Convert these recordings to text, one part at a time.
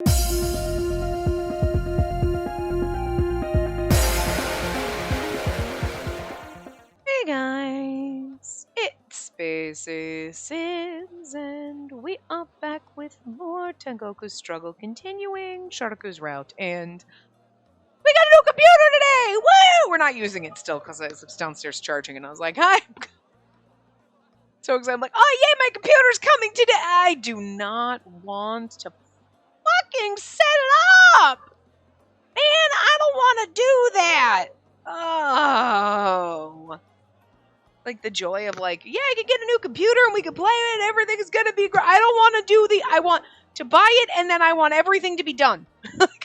Hey guys, it's Space Sins, and we are back with more Tengoku struggle, continuing Sharku's route, and we got a new computer today! Woo! We're not using it still because I was downstairs charging, and I was like, hi! So excited, I'm like, oh yay, my computer's coming today! I do not want to fucking set it up! Man, I don't want to do that! Oh... Like the joy of like, yeah, I can get a new computer and we can play it and everything's gonna be great. I don't want to do I want to buy it and then I want everything to be done.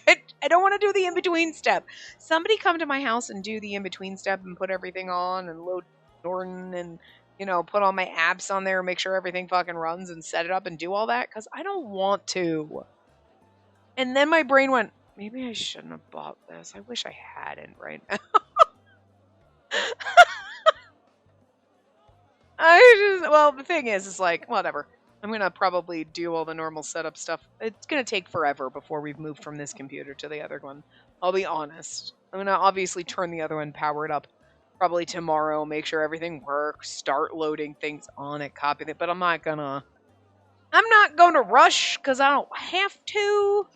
I don't want to do the in-between step. Somebody come to my house and do the in-between step and put everything on and load Norton and, put all my apps on there and make sure everything fucking runs and set it up and do all that because I don't want to. And then my brain went, maybe I shouldn't have bought this. I wish I hadn't right now. The thing is, it's like, whatever. I'm going to probably do all the normal setup stuff. It's going to take forever before we've moved from this computer to the other one. I'll be honest. I'm going to obviously turn the other one, power it up probably tomorrow, make sure everything works, start loading things on it, copy it, but I'm not going to rush because I don't have to.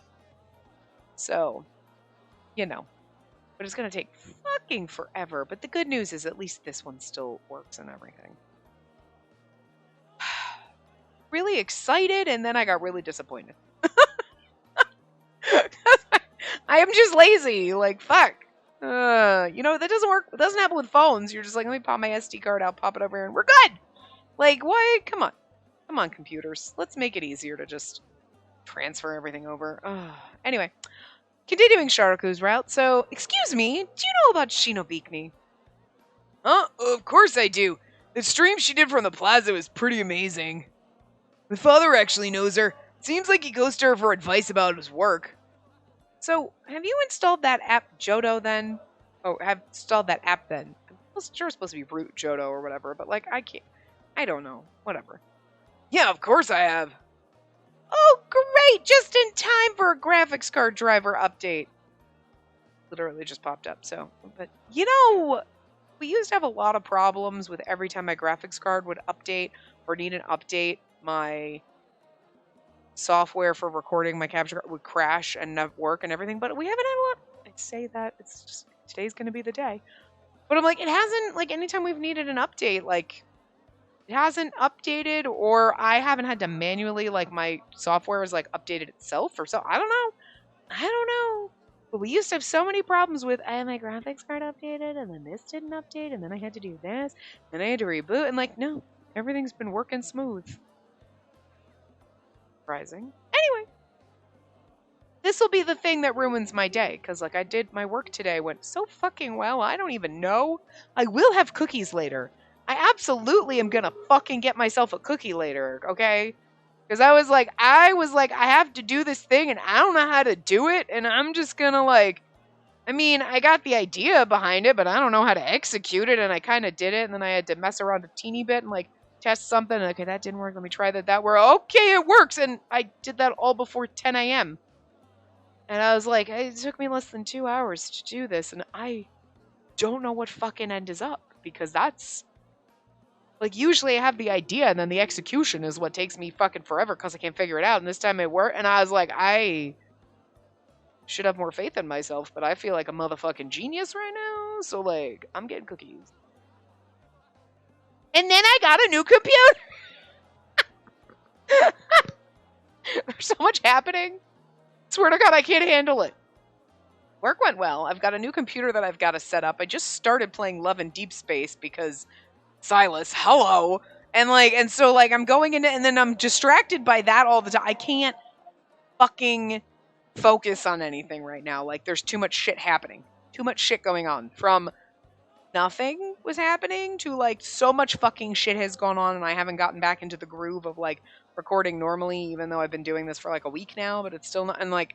So, but it's going to take fucking forever. But the good news is at least this one still works and everything. Really excited, and then I got really disappointed. I am just lazy. Like, fuck. That doesn't work. It doesn't happen with phones. You're just like, let me pop my SD card out, pop it over here, and we're good. Like, why? Come on. Come on, computers. Let's make it easier to just transfer everything over. Anyway, continuing Sharuku's route. So, excuse me, do you know about Shinobikini? Huh? Of course I do. The stream she did from the plaza was pretty amazing. My father actually knows her. Seems like he goes to her for advice about his work. So, have you installed that app Jodo then? Oh, have installed that app then? I'm sure it's supposed to be root Jodo or whatever, but like, I don't know. Whatever. Yeah, of course I have. Oh, great! Just in time for a graphics card driver update. Literally just popped up, so. But, we used to have a lot of problems with every time my graphics card would update or need an update. My software for recording my capture would crash and not work and everything, but we haven't had a lot. I'd say that it's just today's going to be the day. But I'm like, it hasn't, like, anytime we've needed an update, like, it hasn't updated, or I haven't had to manually, like, my software has, like, updated itself or so. I don't know. But we used to have so many problems with, I had my graphics card updated, and then this didn't update, and then I had to do this, and I had to reboot, and like, no, everything's been working smooth. Surprising. Anyway, this will be the thing that ruins my day, because like my work today went so fucking well, I don't even know. I will have cookies later. I absolutely am gonna fucking get myself a cookie later, okay? Because I was like, I have to do this thing, and I don't know how to do it, and I'm just gonna like, I got the idea behind it, but I don't know how to execute it, and I kind of did it, and then I had to mess around a teeny bit and like, test something. Okay, that didn't work. Let me try that. That worked. Okay, it works. And I did that all before 10 a.m. And I was like, it took me less than 2 hours to do this. And I don't know what fucking end is up. Because that's... Like, usually I have the idea and then the execution is what takes me fucking forever because I can't figure it out. And this time it worked. And I was like, I should have more faith in myself. But I feel like a motherfucking genius right now. So, like, I'm getting cookies. And then I got a new computer. There's so much happening. Swear to God, I can't handle it. Work went well. I've got a new computer that I've got to set up. I just started playing Love in Deep Space because Silas, hello. And so I'm going into, and then I'm distracted by that all the time. I can't fucking focus on anything right now. Like, there's too much shit happening. Too much shit going on. From nothing was happening to like so much fucking shit has gone on, and I haven't gotten back into the groove of like recording normally, even though I've been doing this for like a week now, but it's still not, and like,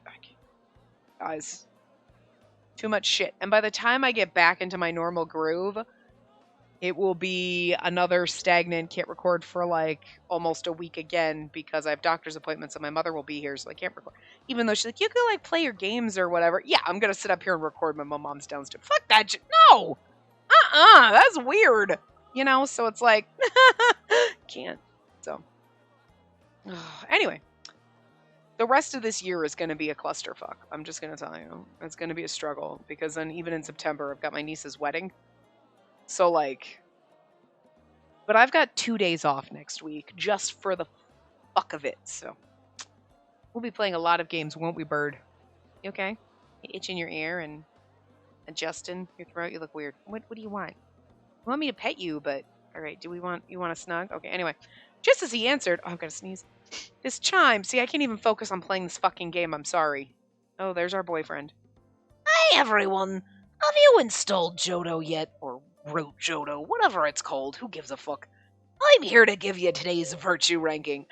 guys, too much shit. And by the time I get back into my normal groove, It will be another stagnant, can't record for like almost a week again because I have doctor's appointments and my mother will be here, so I can't record. Even though she's like, you can like play your games or whatever. Yeah, I'm gonna sit up here and record when my mom's downstairs. Fuck that shit. No! That's weird. You know, so it's like, can't. So, anyway. The rest of this year is going to be a clusterfuck. I'm just going to tell you. It's going to be a struggle because then even in September, I've got my niece's wedding. So, like, but I've got 2 days off next week just for the fuck of it. So, we'll be playing a lot of games, won't we, Bird? You okay? You itching your ear and adjusting your throat? You look weird. What do you want? You want me to pet you, but all right. You want a snug? Okay. Anyway, just as he answered, oh, I've got to sneeze. This chime. See, I can't even focus on playing this fucking game. I'm sorry. Oh, there's our boyfriend. Hi, everyone. Have you installed Johto yet? Or wrote Johto, whatever it's called. Who gives a fuck? I'm here to give you today's virtue ranking.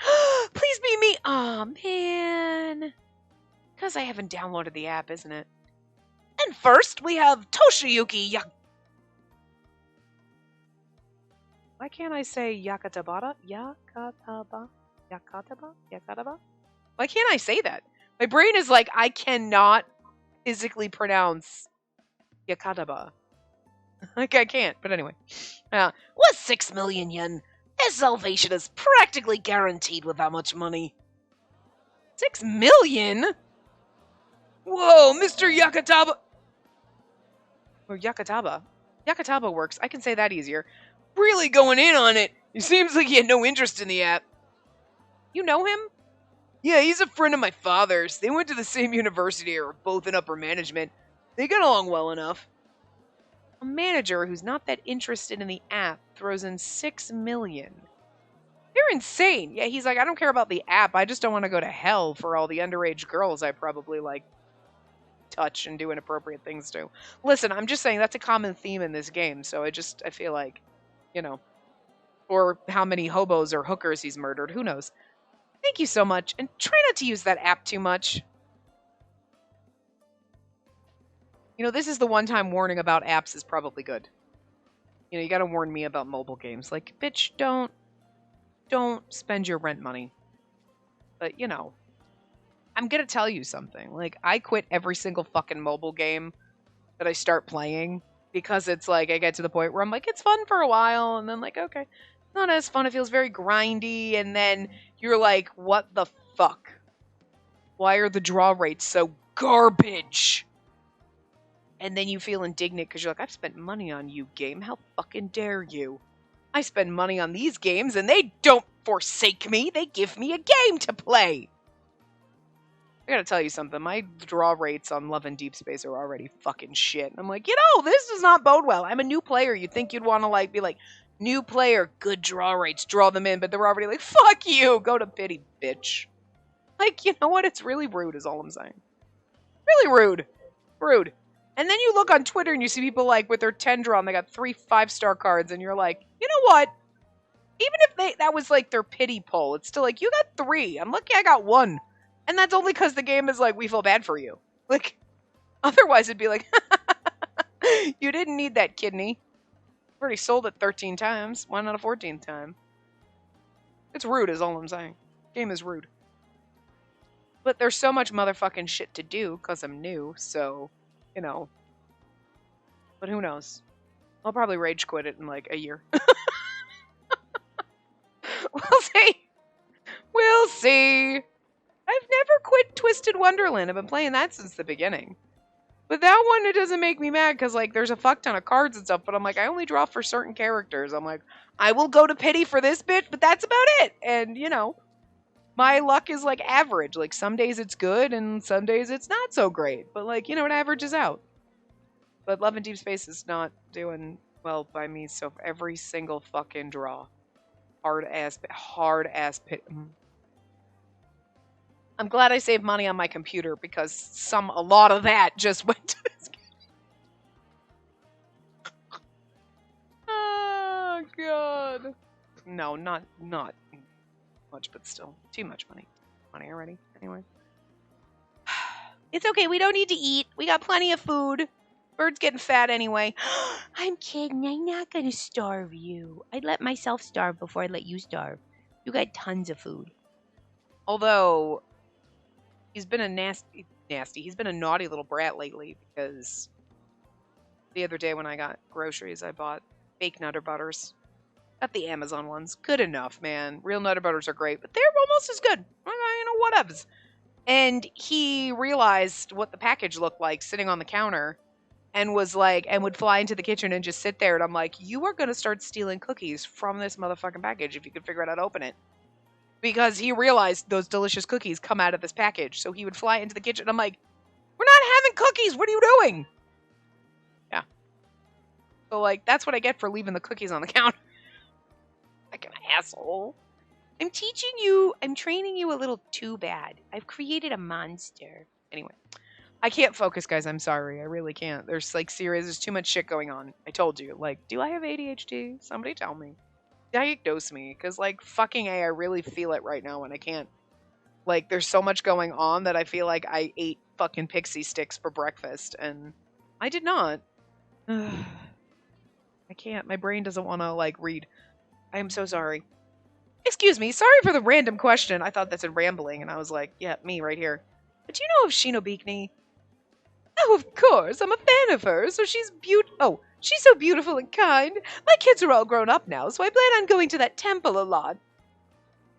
Please be me. Aw, man. Because I haven't downloaded the app, isn't it? And first, we have Toshiyuki Why can't I say Yakatabata? Yakataba? Yakataba? Why can't I say that? My brain is like, I cannot physically pronounce Yakataba. Like, I can't. But anyway. With 6 million yen, his salvation is practically guaranteed with that much money. 6 million? Whoa, Mr. Yakataba. Or Yakataba. Yakataba works. I can say that easier. Really going in on it. It seems like he had no interest in the app. You know him? Yeah, he's a friend of my father's. They went to the same university or both in upper management. They got along well enough. A manager who's not that interested in the app throws in 6 million. They're insane. Yeah, he's like, I don't care about the app. I just don't want to go to hell for all the underage girls I probably, like, touch and do inappropriate things to. Listen, I'm just saying that's a common theme in this game, so I feel like, you know, or how many hobos or hookers he's murdered. Who knows? Thank you so much, and try not to use that app too much. You know, this is the one-time warning about apps is probably good. You know, you gotta warn me about mobile games. Like, bitch, don't spend your rent money. But, you know, I'm gonna tell you something. Like, I quit every single fucking mobile game that I start playing because it's like, I get to the point where I'm like, it's fun for a while, and then like, okay, not as fun. It feels very grindy, and then you're like, what the fuck? Why are the draw rates so garbage? And then you feel indignant because you're like, I've spent money on you, game. How fucking dare you? I spend money on these games, and they don't forsake me. They give me a game to play. I gotta tell you something. My draw rates on Love and Deep Space are already fucking shit. I'm like, you know, this does not bode well. I'm a new player. You'd think you'd want to, like, be like, new player, good draw rates, draw them in. But they're already like, fuck you. Go to pity, bitch. Like, you know what? It's really rude is all I'm saying. Really rude. Rude. And then you look on Twitter and you see people, like, with their 10 draw and they got 3 5-star cards. And you're like, you know what? Even if that was, like, their pity poll, it's still like, you got 3. I'm lucky I got 1. And that's only because the game is like, we feel bad for you. Like, otherwise it'd be like, you didn't need that kidney. I've already sold it 13 times. Why not a 14th time? It's rude is all I'm saying. Game is rude. But there's so much motherfucking shit to do because I'm new, so, you know. But who knows? I'll probably rage quit it in like a year. We'll see. We'll see. I've never quit Twisted Wonderland. I've been playing that since the beginning. But that one, it doesn't make me mad because, like, there's a fuck ton of cards and stuff. But I'm like, I only draw for certain characters. I'm like, I will go to pity for this bitch, but that's about it. And, you know, my luck is, like, average. Like, some days it's good and some days it's not so great. But, like, you know, it averages out. But Love and Deep Space is not doing well by me. So every single fucking draw. Hard ass pit. I'm glad I saved money on my computer because a lot of that just went to this game. Oh, God. No, not much, but still. Too much money. Money already. Anyway. It's okay. We don't need to eat. We got plenty of food. Bird's getting fat anyway. I'm kidding. I'm not going to starve you. I'd let myself starve before I'd let you starve. You got tons of food. Although, he's been a nasty. He's been a naughty little brat lately because the other day when I got groceries, I bought fake Nutter Butters. Got the Amazon ones. Good enough, man. Real Nutter Butters are great, but they're almost as good. You know, whatevs. And he realized what the package looked like sitting on the counter and was like, and would fly into the kitchen and just sit there. And I'm like, you are going to start stealing cookies from this motherfucking package if you could figure out how to open it. Because he realized those delicious cookies come out of this package. So he would fly into the kitchen. I'm like, we're not having cookies. What are you doing? Yeah. So, like, that's what I get for leaving the cookies on the counter. Like an asshole. I'm training you a little too bad. I've created a monster. Anyway. I can't focus, guys. I'm sorry. I really can't. There's, like, there's too much shit going on. I told you. Like, do I have ADHD? Somebody tell me. Diagnose me. Because, like, fucking A, I really feel it right now and I can't. Like, there's so much going on that I feel like I ate fucking pixie sticks for breakfast. And I did not. I can't. My brain doesn't want to, like, read. I am so sorry. Excuse me. Sorry for the random question. I thought that said rambling. And I was like, yeah, me right here. But do you know of Shinobikini? Oh, of course. I'm a fan of her, so she's she's so beautiful and kind. My kids are all grown up now, so I plan on going to that temple a lot.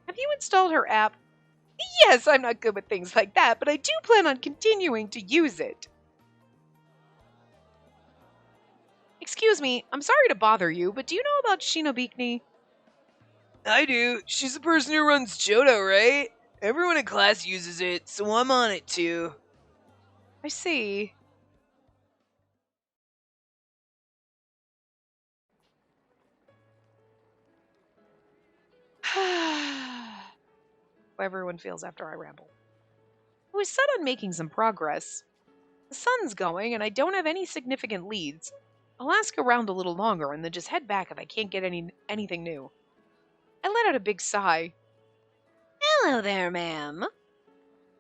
Have you installed her app? Yes, I'm not good with things like that, but I do plan on continuing to use it. Excuse me, I'm sorry to bother you, but do you know about Shinobikini? I do. She's the person who runs Johto, right? Everyone in class uses it, so I'm on it too. I see. How everyone feels after I ramble. I was set on making some progress. The sun's going, and I don't have any significant leads. I'll ask around a little longer and then just head back if I can't get anything new. I let out a big sigh. Hello there, ma'am.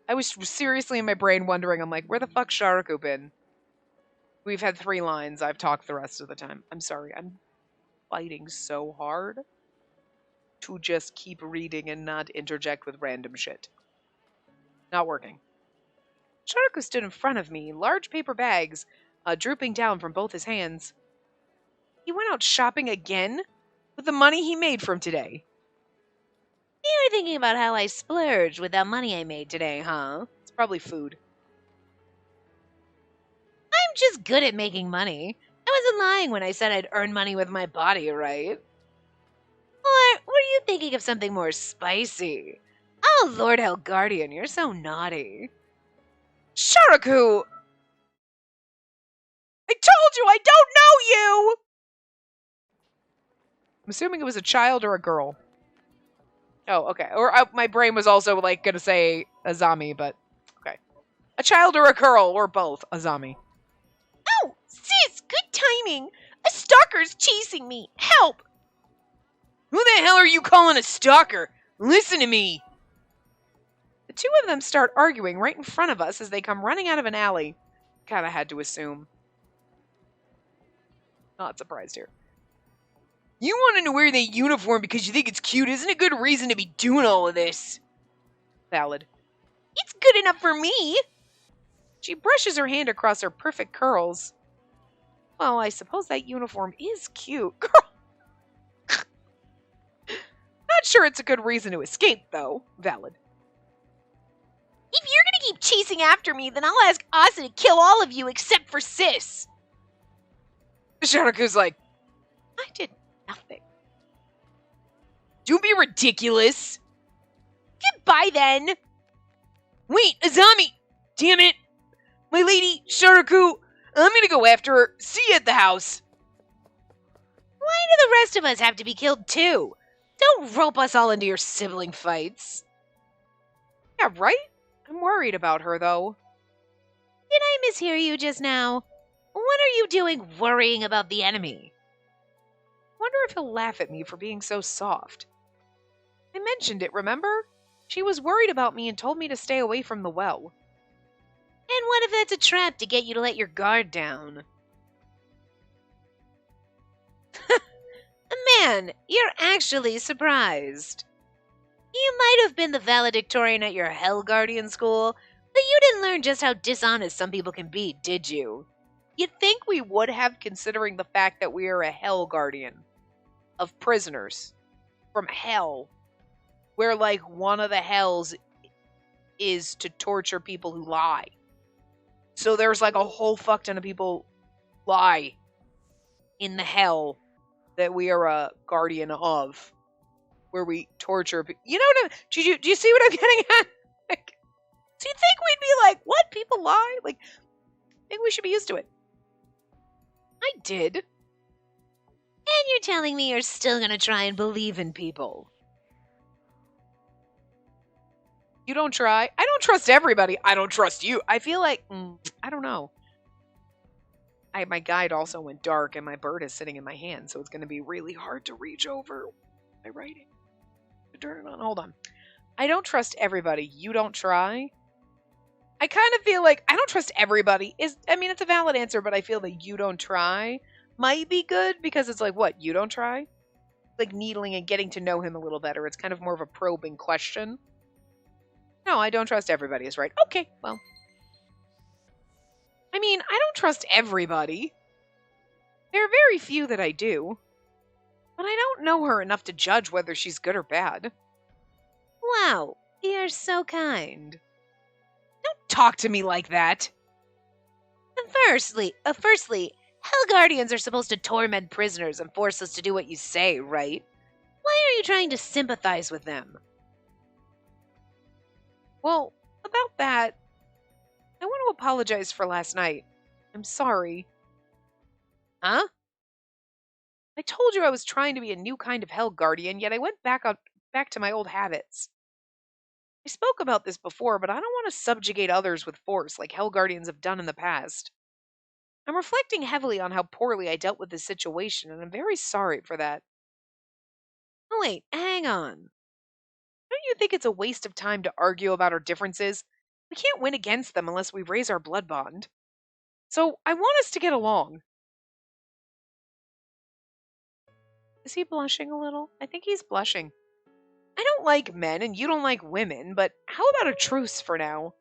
I was seriously in my brain wondering, I'm like, where the fuck's Sharaku been? We've had 3 lines. I've talked the rest of the time. I'm sorry. I'm fighting so hard to just keep reading and not interject with random shit. Not working. Sharaku stood in front of me, large paper bags drooping down from both his hands. He went out shopping again? With the money he made from today? You're thinking about how I splurged with that money I made today, huh? It's probably food. I'm just good at making money. I wasn't lying when I said I'd earn money with my body, right? Or were you thinking of something more spicy? Oh, Lord Hellguardian, you're so naughty. Sharaku! I told you I don't know you! I'm assuming it was a child or a girl. Oh, okay. Or my brain was also, like, gonna say Azami, but okay. A child or a girl, or both. Azami. Oh, sis, good timing. A stalker's chasing me. Help! Who the hell are you calling a stalker? Listen to me. The 2 of them start arguing right in front of us as they come running out of an alley. Kinda had to assume. Not surprised here. You wanted to wear that uniform because you think it's cute. Isn't it good reason to be doing all of this? Valid. It's good enough for me. She brushes her hand across her perfect curls. Well, I suppose that uniform is cute. Girl. Not sure it's a good reason to escape, though. Valid. If you're gonna keep chasing after me, then I'll ask Asa to kill all of you except for Sis. Sharaku's like, I did nothing. Don't be ridiculous. Goodbye, then. Wait, Azami! Damn it! My lady, Sharaku, I'm gonna go after her. See you at the house. Why do the rest of us have to be killed, too? Don't rope us all into your sibling fights. Yeah, right? I'm worried about her, though. Did I mishear you just now? What are you doing worrying about the enemy? Wonder if he'll laugh at me for being so soft. I mentioned it, remember? She was worried about me and told me to stay away from the well. And what if that's a trap to get you to let your guard down? man, you're actually surprised. You might have been the valedictorian at your Hell Guardian school, but you didn't learn just how dishonest some people can be, did you? You'd think we would have, considering the fact that we are a Hell Guardian of prisoners from hell, where, like, one of the hells is to torture people who lie. So there's, like, a whole fuck ton of people lie in the hell that we are a guardian of, where we torture people. You know what I mean? Do you see what I'm getting at? Like, do you think we'd be like, what? People lie? Like, I think we should be used to it. I did. And you're telling me you're still gonna try and believe in people? You don't try? I don't trust everybody. I don't trust you. I feel like, I don't know. My guide also went dark, and my bird is sitting in my hand, so it's going to be really hard to reach over my writing to turn it on. Hold on. I don't trust everybody. You don't try? I kind of feel like I don't trust everybody. It's a valid answer, but I feel that you don't try might be good because it's like, what, you don't try? Like needling and getting to know him a little better. It's kind of more of a probing question. No, I don't trust everybody is right. Okay, well. I don't trust everybody. There are very few that I do. But I don't know her enough to judge whether she's good or bad. Wow, you're so kind. Don't talk to me like that. Firstly, Hell Guardians are supposed to torment prisoners and force us to do what you say, right? Why are you trying to sympathize with them? Well, about that, I want to apologize for last night. I'm sorry. Huh? I told you I was trying to be a new kind of Hell Guardian, yet I went back to my old habits. I spoke about this before, but I don't want to subjugate others with force like Hell Guardians have done in the past. I'm reflecting heavily on how poorly I dealt with this situation, and I'm very sorry for that. Oh wait, hang on. Don't you think it's a waste of time to argue about our differences? We can't win against them unless we raise our blood bond. So I want us to get along. Is he blushing a little? I think he's blushing. I don't like men and you don't like women, but how about a truce for now?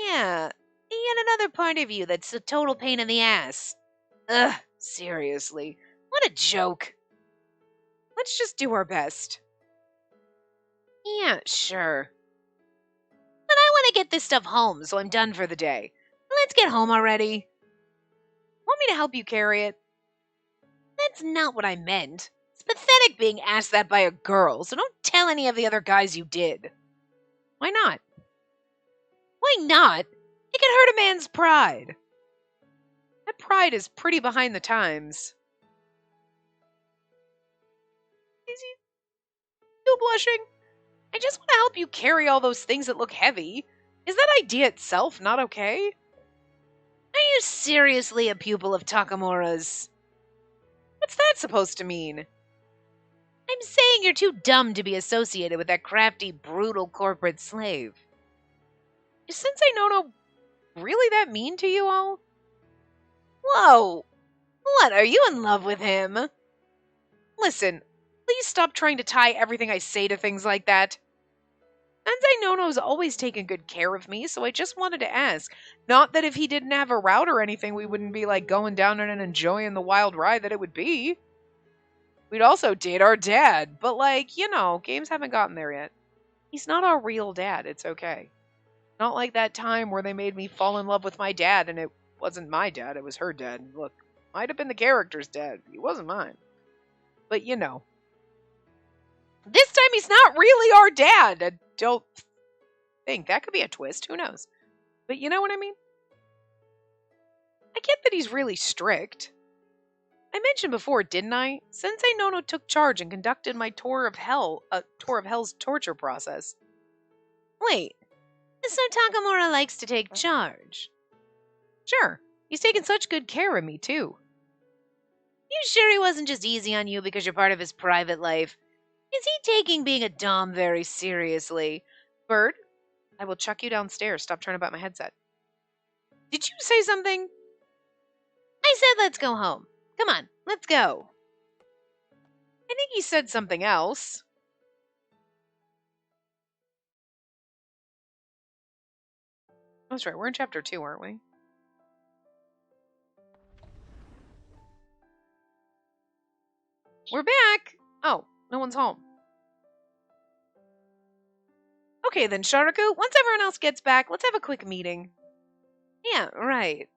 Yeah. Yet another part of you that's a total pain in the ass. Ugh, seriously. What a joke. Let's just do our best. Yeah, sure. But I want to get this stuff home, so I'm done for the day. Let's get home already. Want me to help you carry it? That's not what I meant. It's pathetic being asked that by a girl, so don't tell any of the other guys you did. Why not? Why not? It can hurt a man's pride. That pride is pretty behind the times. Is he still blushing? I just want to help you carry all those things that look heavy. Is that idea itself not okay? Are you seriously a pupil of Takamura's? What's that supposed to mean? I'm saying you're too dumb to be associated with that crafty, brutal corporate slave. Is Sensei Nono really that mean to you all? Whoa! What, are you in love with him? Listen, please stop trying to tie everything I say to things like that. Sensei Nono's always taken good care of me, so I just wanted to ask. Not that if he didn't have a route or anything, we wouldn't be like going down and enjoying the wild ride that it would be. We'd also date our dad, but games haven't gotten there yet. He's not our real dad, it's okay. Not like that time where they made me fall in love with my dad and it wasn't my dad, it was her dad. Look, might have been the character's dad, he wasn't mine. But this time he's not really our dad. I don't think. That could be a twist. Who knows? But you know what I mean? I get that he's really strict. I mentioned before, didn't I? Sensei Nono took charge and conducted my tour of hell's torture process. Wait, so Takamura likes to take charge? Sure, he's taken such good care of me, too. You sure he wasn't just easy on you because you're part of his private life? Is he taking being a dom very seriously? Bird, I will chuck you downstairs. Stop trying to bite my headset. Did you say something? I said let's go home. Come on, let's go. I think he said something else. That's right, we're in chapter 2, aren't we? We're back! Oh, no one's home. Okay then, Sharaku, once everyone else gets back, let's have a quick meeting. Yeah, right.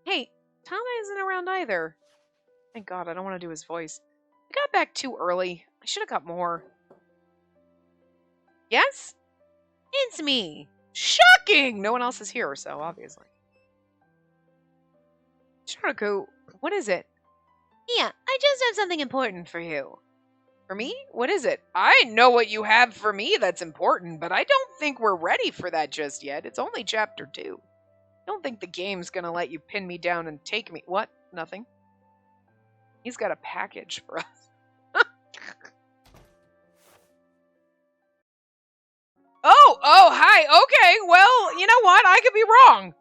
Hey, Tama isn't around either. Thank God, I don't want to do his voice. I got back too early. I should have got more. Yes? It's me. Shocking! No one else is here, so obviously. Sharaku, what is it? Yeah, I just have something important for you. For me? What is it? I know what you have for me that's important, but I don't think we're ready for that just yet. It's only chapter 2. I don't think the game's gonna let you pin me down and take me. What? Nothing. He's got a package for us. Oh, hi. Okay, well, you know what? I could be wrong.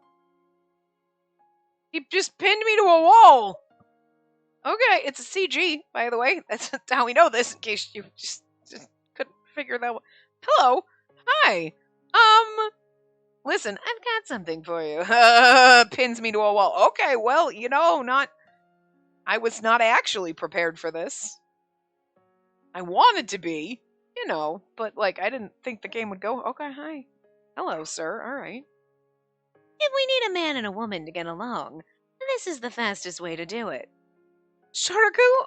He just pinned me to a wall. Okay, it's a CG, by the way. That's how we know this, in case you just couldn't figure that one. Hello. Hi. Listen, I've got something for you. Pins me to a wall. Okay, well, I was not actually prepared for this. I wanted to be, but, I didn't think the game would go, okay, hi. Hello, sir, alright. If we need a man and a woman to get along, this is the fastest way to do it. Sharaku?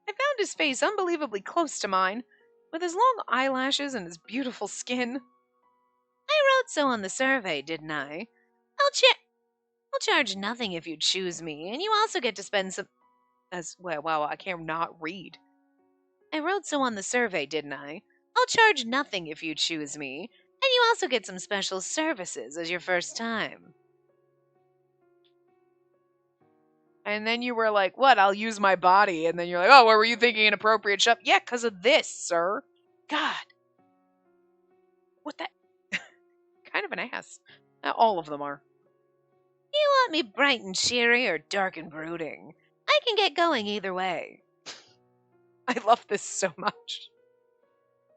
I found his face unbelievably close to mine, with his long eyelashes and his beautiful skin. I wrote so on the survey, didn't I? I'll charge nothing if you choose me, and you also get to spend some... Wow, I can't not read. I wrote so on the survey, didn't I? I'll charge nothing if you choose me, and you also get some special services as your first time. And then you were like, what, I'll use my body. And then you're like, oh, what were you thinking, inappropriate stuff? Yeah, because of this, sir. God. What the... kind of an ass. Now, all of them are. You want me bright and cheery or dark and brooding? I can get going either way. I love this so much.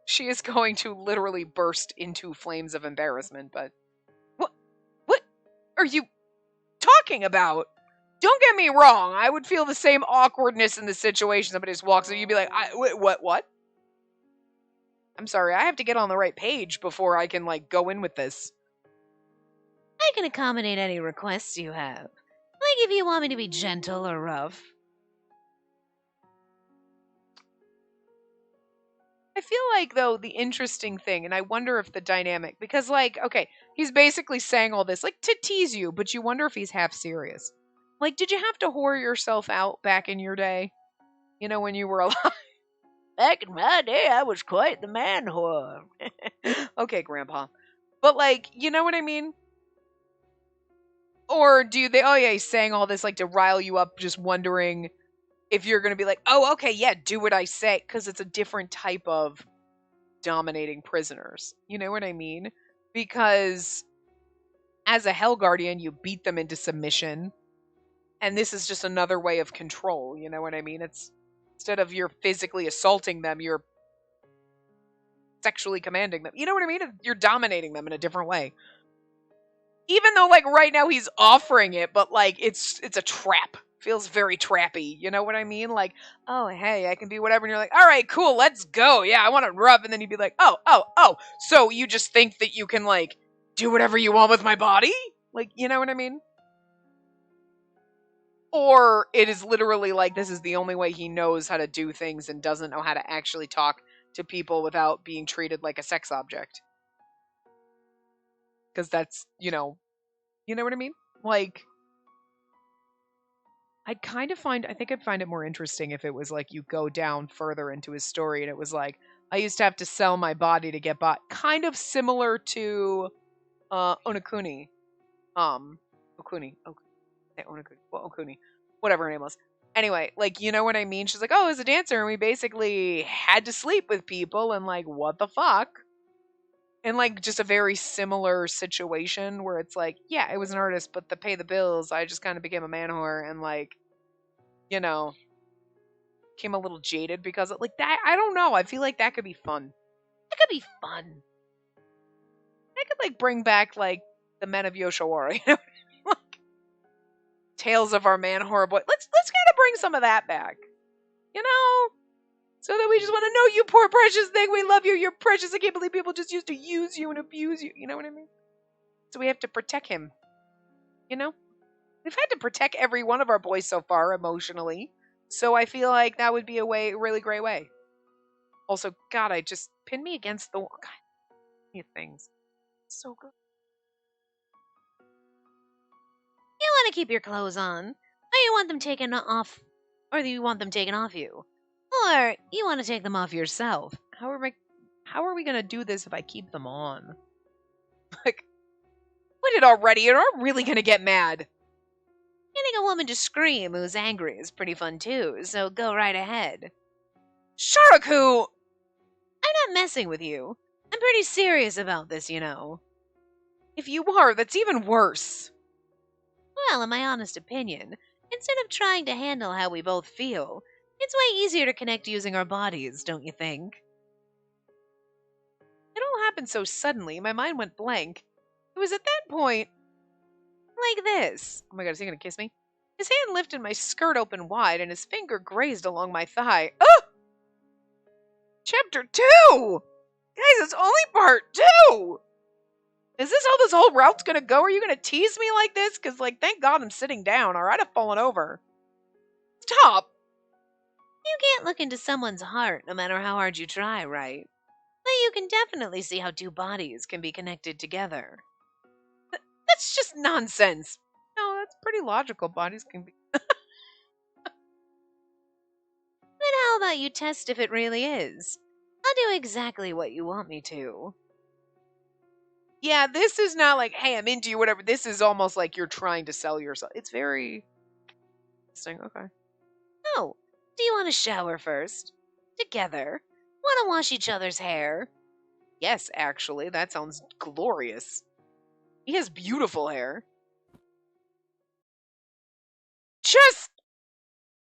She is going to literally burst into flames of embarrassment, but... What are you talking about? Don't get me wrong, I would feel the same awkwardness in the situation. Somebody just walks in, you'd be like, what? I'm sorry, I have to get on the right page before I can, go in with this. I can accommodate any requests you have. Like if you want me to be gentle or rough. I feel like, though, the interesting thing, and I wonder if the dynamic, because, okay, he's basically saying all this, to tease you, but you wonder if he's half serious. Did you have to whore yourself out back in your day? When you were alive? Back in my day, I was quite the man whore. Okay, Grandpa. But, you know what I mean? Or do they, oh yeah, he's saying all this, to rile you up, just wondering if you're going to be like, oh, okay, yeah, do what I say, because it's a different type of dominating prisoners. You know what I mean? Because as a Hell Guardian, you beat them into submission. And this is just another way of control, you know what I mean? It's instead of you're physically assaulting them, you're sexually commanding them. You know what I mean? You're dominating them in a different way. Even though, right now he's offering it, but, it's a trap. Feels very trappy, you know what I mean? Oh, hey, I can be whatever, and you're like, all right, cool, let's go. Yeah, I want to rub, and then you'd be like, oh, so you just think that you can, do whatever you want with my body? You know what I mean? Or it is literally this is the only way he knows how to do things and doesn't know how to actually talk to people without being treated like a sex object. Because that's, you know what I mean? I think I'd find it more interesting if it was you go down further into his story and it was I used to have to sell my body to get bought. Kind of similar to Onokuni. Okuni. Onokuni. Well, Okuni. Whatever her name was. Anyway, you know what I mean? She's like, oh, as a dancer, and we basically had to sleep with people, and what the fuck? in like just a very similar situation where it's like, yeah, I was an artist, but to pay the bills, I just kind of became a man whore and like, you know, became a little jaded because of like that. I don't know. I feel like that could be fun. That could be fun. That could like bring back like the men of Yoshiwara, you know, like tales of our man whore boy. Let's kind of bring some of that back, you know. So that we just want to know, you poor precious thing. We love you. You're precious. I can't believe people just used to use you and abuse you. You know what I mean? So we have to protect him. You know? We've had to protect every one of our boys so far emotionally. So I feel like that would be a really great way. Also, God, I just pin me against the wall. God, you things. So good. You want to keep your clothes on, or you want them taken off, or you want them taken off you. Or you want to take them off yourself. How are we going to do this if I keep them on? Like, quit it already. You're not really going to get mad. Getting a woman to scream who's angry is pretty fun too, so go right ahead. Sharaku! I'm not messing with you. I'm pretty serious about this, you know. If you are, that's even worse. Well, in my honest opinion, instead of trying to handle how we both feel, it's way easier to connect using our bodies, don't you think? It all happened so suddenly, my mind went blank. It was at that point, like this. Oh my God, is he gonna kiss me? His hand lifted my skirt open wide, and his finger grazed along my thigh. Oh! Chapter 2! Guys, it's only part 2! Is this how this whole route's gonna go? Are you gonna tease me like this? Because, like, thank God I'm sitting down, or I'd have fallen over. Stop! You can't look into someone's heart no matter how hard you try, right? But you can definitely see how two bodies can be connected together. That's just nonsense. No, that's pretty logical. Bodies can be. But how about you test if it really is? I'll do exactly what you want me to. Yeah, this is not like, hey, I'm into you, whatever. This is almost like you're trying to sell yourself. It's very interesting. Okay. Oh, do you want to shower first? Together? Want to wash each other's hair? Yes, actually, that sounds glorious. He has beautiful hair. Just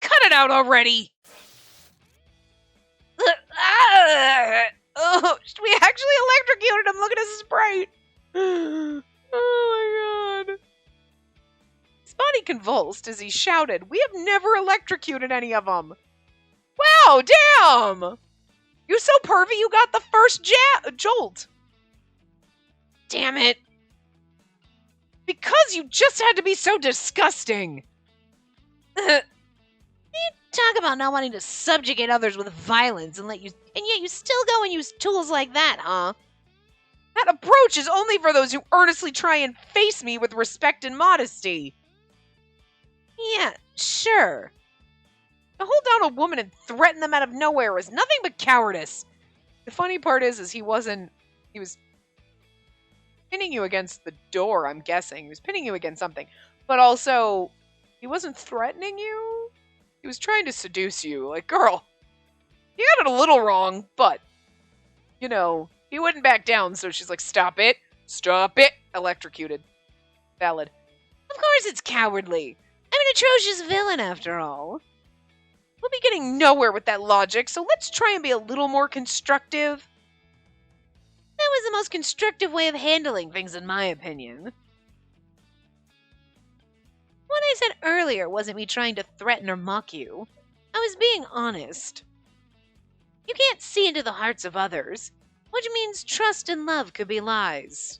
cut it out already! Oh, we actually electrocuted him. Look at his sprite. Oh my God. His body convulsed as he shouted, "We have never electrocuted any of them." Wow, damn! You're so pervy you got the first jolt. Damn it. Because you just had to be so disgusting. You talk about not wanting to subjugate others with violence and yet you still go and use tools like that, huh? That approach is only for those who earnestly try and face me with respect and modesty. Yeah, sure. To hold down a woman and threaten them out of nowhere is nothing but cowardice. The funny part is he was pinning you against the door, I'm guessing. He was pinning you against something. But also, he wasn't threatening you. He was trying to seduce you. Like, girl, you got it a little wrong, but, you know, he wouldn't back down, so she's like, stop it. Stop it. Electrocuted. Valid. Of course it's cowardly. I'm an atrocious villain, after all. We'll be getting nowhere with that logic, so let's try and be a little more constructive. That was the most constructive way of handling things, in my opinion. What I said earlier wasn't me trying to threaten or mock you. I was being honest. You can't see into the hearts of others, which means trust and love could be lies.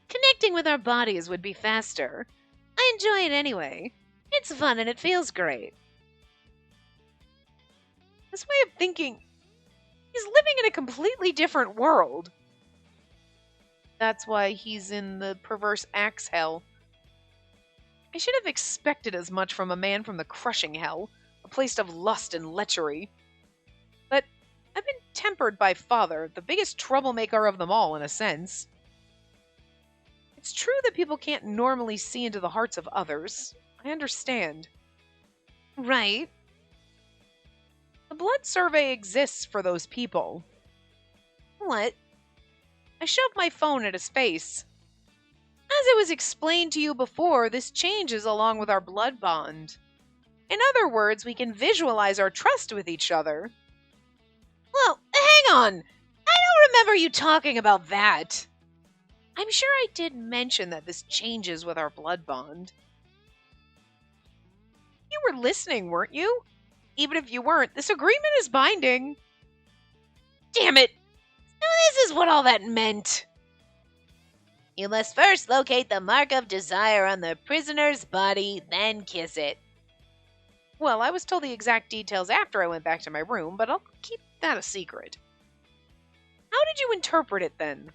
Connecting with our bodies would be faster. I enjoy it anyway. It's fun and it feels great. This way of thinking, he's living in a completely different world. That's why he's in the perverse axe hell. I should have expected as much from a man from the crushing hell, a place of lust and lechery. But I've been tempered by Father, the biggest troublemaker of them all, in a sense. It's true that people can't normally see into the hearts of others. I understand. Right. The blood survey exists for those people. What? I shoved my phone at his face. As it was explained to you before, this changes along with our blood bond. In other words, we can visualize our trust with each other. Well, hang on. I don't remember you talking about that. I'm sure I did mention that this changes with our blood bond. You were listening, weren't you? Even if you weren't, this agreement is binding. Damn it! Now this is what all that meant. You must first locate the mark of desire on the prisoner's body, then kiss it. Well, I was told the exact details after I went back to my room, but I'll keep that a secret. How did you interpret it then?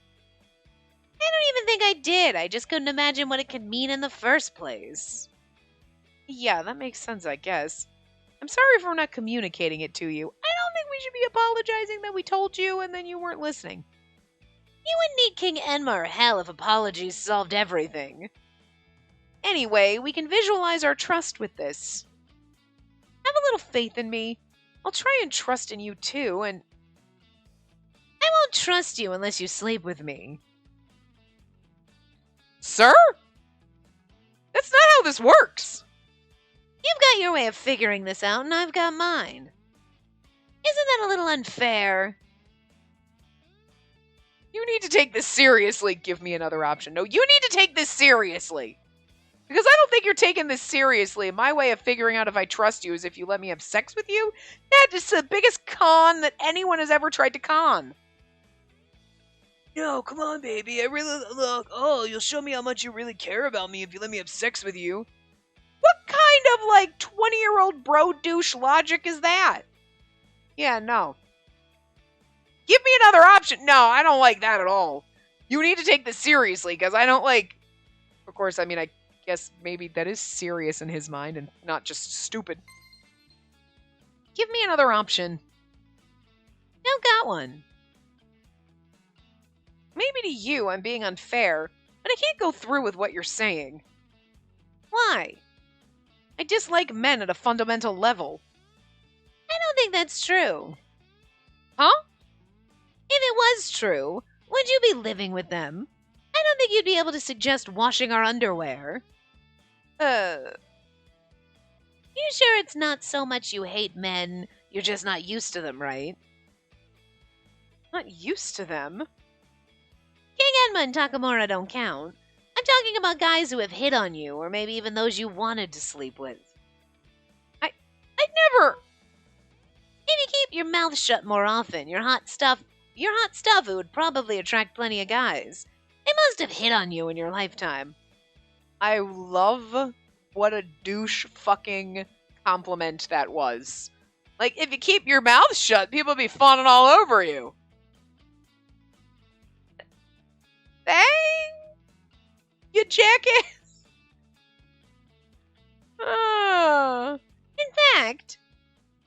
I don't even think I did. I just couldn't imagine what it could mean in the first place. Yeah, that makes sense, I guess. I'm sorry for not communicating it to you. I don't think we should be apologizing that we told you and then you weren't listening. You wouldn't need King Enma or hell if apologies solved everything. Anyway, we can visualize our trust with this. Have a little faith in me. I'll try and trust in you too, and I won't trust you unless you sleep with me. Sir? That's not how this works. You've got your way of figuring this out, and I've got mine. Isn't that a little unfair? You need to take this seriously. Give me another option. No, you need to take this seriously. Because I don't think you're taking this seriously. My way of figuring out if I trust you is if you let me have sex with you. That is the biggest con that anyone has ever tried to con. No, come on, baby. I really look. Oh, you'll show me how much you really care about me if you let me have sex with you. What kind of, 20-year-old bro douche logic is that? Yeah, no. Give me another option. No, I don't like that at all. You need to take this seriously, because I don't like... Of course, I mean, I guess maybe that is serious in his mind and not just stupid. Give me another option. Don't got one. Maybe to you I'm being unfair, but I can't go through with what you're saying. Why? I dislike men at a fundamental level. I don't think that's true. Huh? If it was true, would you be living with them? I don't think you'd be able to suggest washing our underwear. You sure it's not so much you hate men, you're just not used to them, right? Not used to them? King Enma and Takamura don't count. I'm talking about guys who have hit on you, or maybe even those you wanted to sleep with. I'd never... If you keep your mouth shut more often, your hot stuff it would probably attract plenty of guys. They must have hit on you in your lifetime. I love what a douche fucking compliment that was. If you keep your mouth shut, people will be fawning all over you. Dang! You jackass! In fact,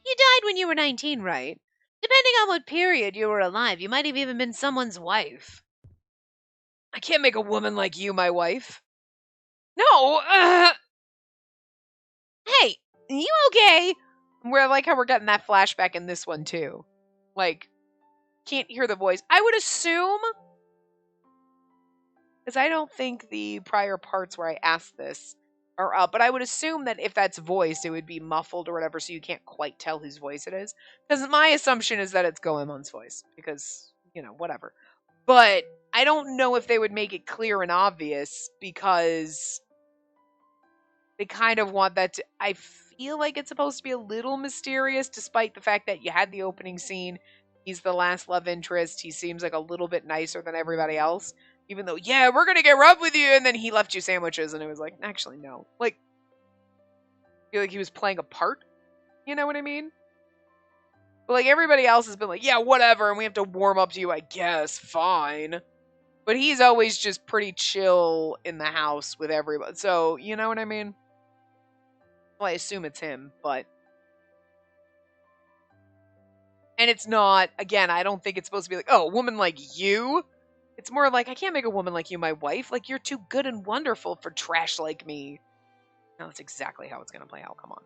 you died when you were 19, right? Depending on what period you were alive, you might have even been someone's wife. I can't make a woman like you my wife. No! Hey, you okay? I like how we're getting that flashback in this one, too. Can't hear the voice. I would assume... Because I don't think the prior parts where I asked this are up, but I would assume that if that's voiced, it would be muffled or whatever, so you can't quite tell whose voice it is. Because my assumption is that it's Goemon's voice, because, whatever. But I don't know if they would make it clear and obvious, because they kind of want that to... I feel like it's supposed to be a little mysterious, despite the fact that you had the opening scene. He's the last love interest. He seems like a little bit nicer than everybody else. Even though, yeah, we're gonna get rough with you, and then he left you sandwiches, and it was like, actually, no. I feel like he was playing a part. You know what I mean? But, everybody else has been like, yeah, whatever, and we have to warm up to you, I guess. Fine. But he's always just pretty chill in the house with everybody. So, you know what I mean? Well, I assume it's him, but... And it's not, again, I don't think it's supposed to be like, oh, a woman like you? It's more like, I can't make a woman like you my wife. You're too good and wonderful for trash like me. No, that's exactly how it's going to play out. Come on.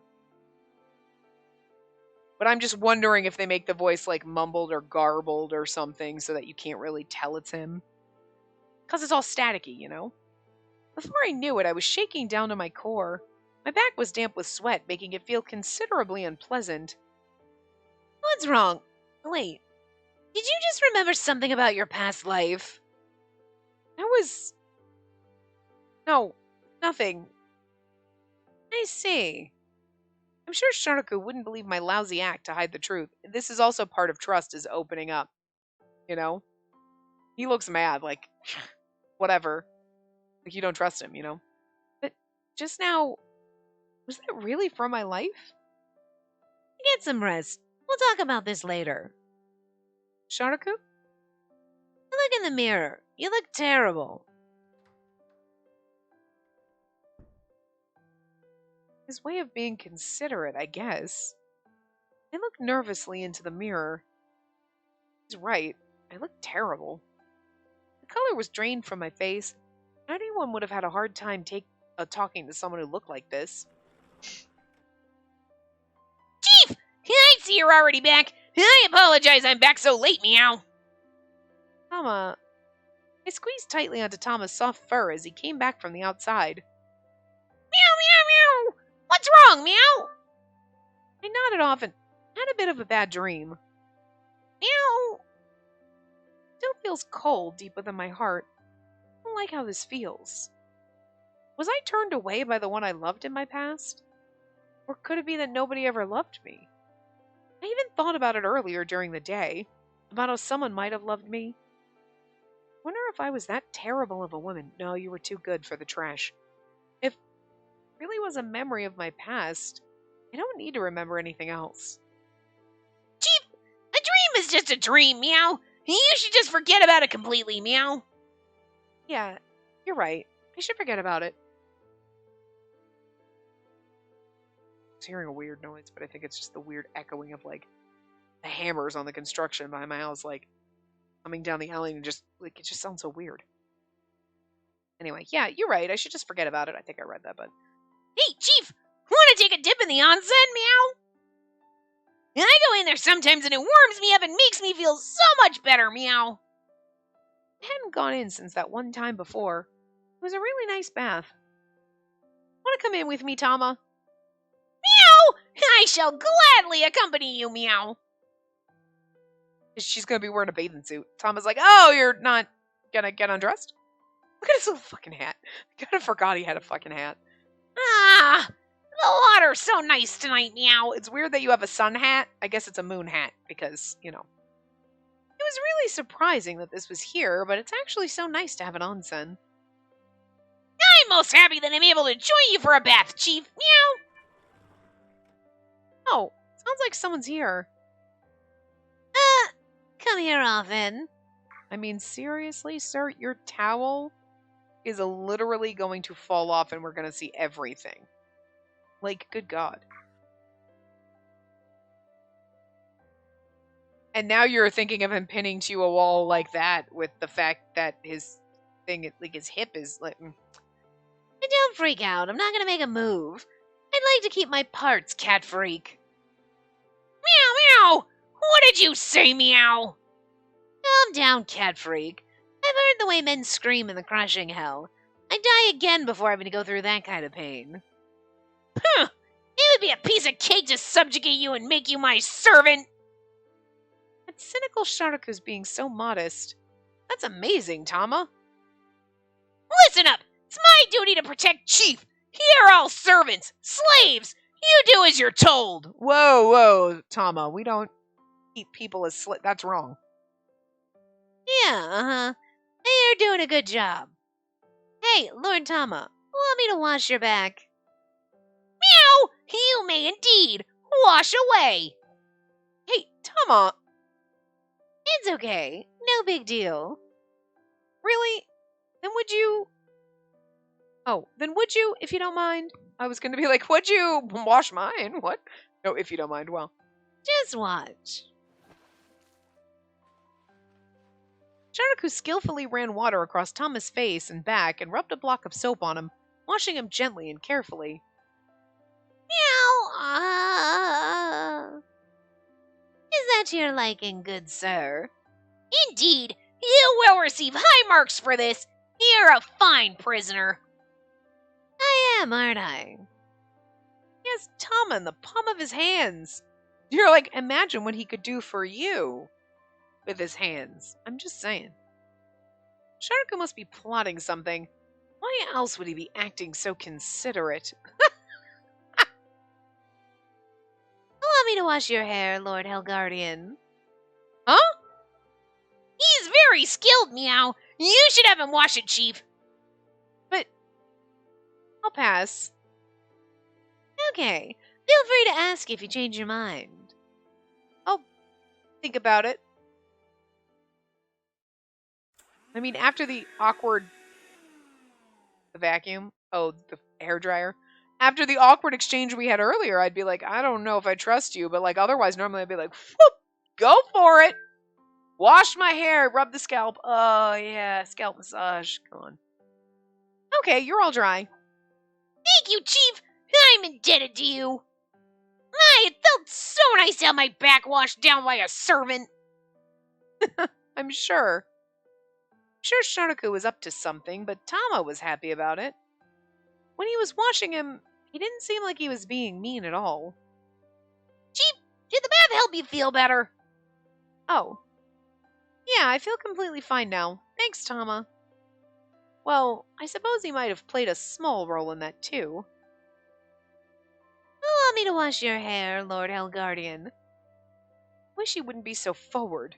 But I'm just wondering if they make the voice, mumbled or garbled or something so that you can't really tell it's him. Because it's all staticky, you know? Before I knew it, I was shaking down to my core. My back was damp with sweat, making it feel considerably unpleasant. What's wrong? Wait, did you just remember something about your past life? No, nothing. I see. I'm sure Sharku wouldn't believe my lousy act to hide the truth. This is also part of trust, is opening up. You know? He looks mad, like, whatever. Like, you don't trust him, you know? But just now, was that really from my life? Get some rest. We'll talk about this later. Sharku? Look in the mirror. You look terrible. His way of being considerate, I guess. I looked nervously into the mirror. He's right. I look terrible. The color was drained from my face. Anyone would have had a hard time talking to someone who looked like this. Chief! I see you're already back. I apologize I'm back so late, meow. Tama. I squeezed tightly onto Tama's soft fur as he came back from the outside. Meow, meow, meow! What's wrong, meow? I nodded off and had a bit of a bad dream. Meow! Still feels cold deep within my heart. I don't like how this feels. Was I turned away by the one I loved in my past? Or could it be that nobody ever loved me? I even thought about it earlier during the day, about how someone might have loved me. Wonder if I was that terrible of a woman. No, you were too good for the trash. If it really was a memory of my past, I don't need to remember anything else. Chief, a dream is just a dream, meow. You should just forget about it completely, meow. Yeah, you're right. I should forget about it. I was hearing a weird noise, but I think it's just the weird echoing of, like, the hammers on the construction behind my house, like, coming down the alley and just, like, it just sounds so weird. Anyway, yeah, you're right. I should just forget about it. I think I read that, but... Hey, Chief! Want to take a dip in the onsen, meow? I go in there sometimes and it warms me up and makes me feel so much better, meow. I hadn't gone in since that one time before. It was a really nice bath. Want to come in with me, Tama? Meow! I shall gladly accompany you, meow. She's going to be wearing a bathing suit. Tama's like, oh, you're not going to get undressed? Look at his little fucking hat. I kind of forgot he had a fucking hat. Ah, the water's so nice tonight, meow. It's weird that you have a sun hat. I guess it's a moon hat because, you know. It was really surprising that this was here, but it's actually so nice to have an onsen. I'm most happy that I'm able to join you for a bath, Chief. Meow. Oh, sounds like someone's here. Come here often. I mean, seriously, sir? Your towel is literally going to fall off and we're going to see everything. Like, good God. And now you're thinking of him pinning to a wall like that with the fact that his thing, like his hip is like... Don't freak out. I'm not going to make a move. I'd like to keep my parts, cat freak. Meow, meow! What did you say, meow? Calm down, cat freak. I've heard the way men scream in the crushing hell. I'd die again before having to go through that kind of pain. Huh! It would be a piece of cake to subjugate you and make you my servant! That cynical Sharku's being so modest. That's amazing, Tama. Listen up! It's my duty to protect Chief! Here are all servants! Slaves! You do as you're told! Whoa, whoa, Tama. We don't keep people as slaves. That's wrong. Yeah, uh-huh. You're doing a good job. Hey, Lord Tama, want me to wash your back? Meow! You may indeed. Wash away. Hey, Tama. It's okay. No big deal. Really? Then would you... Oh, then would you, if you don't mind? I was going to be like, would you wash mine? What? No, if you don't mind, well. Just watch. Sharku skillfully ran water across Tama's face and back and rubbed a block of soap on him, washing him gently and carefully. Meow! Is that to your liking, good sir? Indeed, you will receive high marks for this. You're a fine prisoner. I am, aren't I? He has Tama in the palm of his hands. You're like, imagine what he could do for you with his hands. I'm just saying. Sharka must be plotting something. Why else would he be acting so considerate? Allow me to wash your hair, Lord Helgardian. Huh? He's very skilled, Meow. You should have him wash it, Chief. But I'll pass. Okay. Feel free to ask if you change your mind. I'll think about it. I mean, after the awkward... The vacuum? Oh, the hairdryer. After the awkward exchange we had earlier, I'd be like, I don't know if I trust you, but like otherwise, normally I'd be like, whoop, go for it. Wash my hair, rub the scalp. Oh, yeah, scalp massage. Come on. Okay, you're all dry. Thank you, Chief. I'm indebted to you. It felt so nice to have my back washed down by a servant. I'm sure. Sharku was up to something, but Tama was happy about it. When he was washing him, he didn't seem like he was being mean at all. Chief, did the bath help you feel better? Oh. Yeah, I feel completely fine now. Thanks, Tama. Well, I suppose he might have played a small role in that, too. Allow me to wash your hair, Lord Helgardian. Wish he wouldn't be so forward.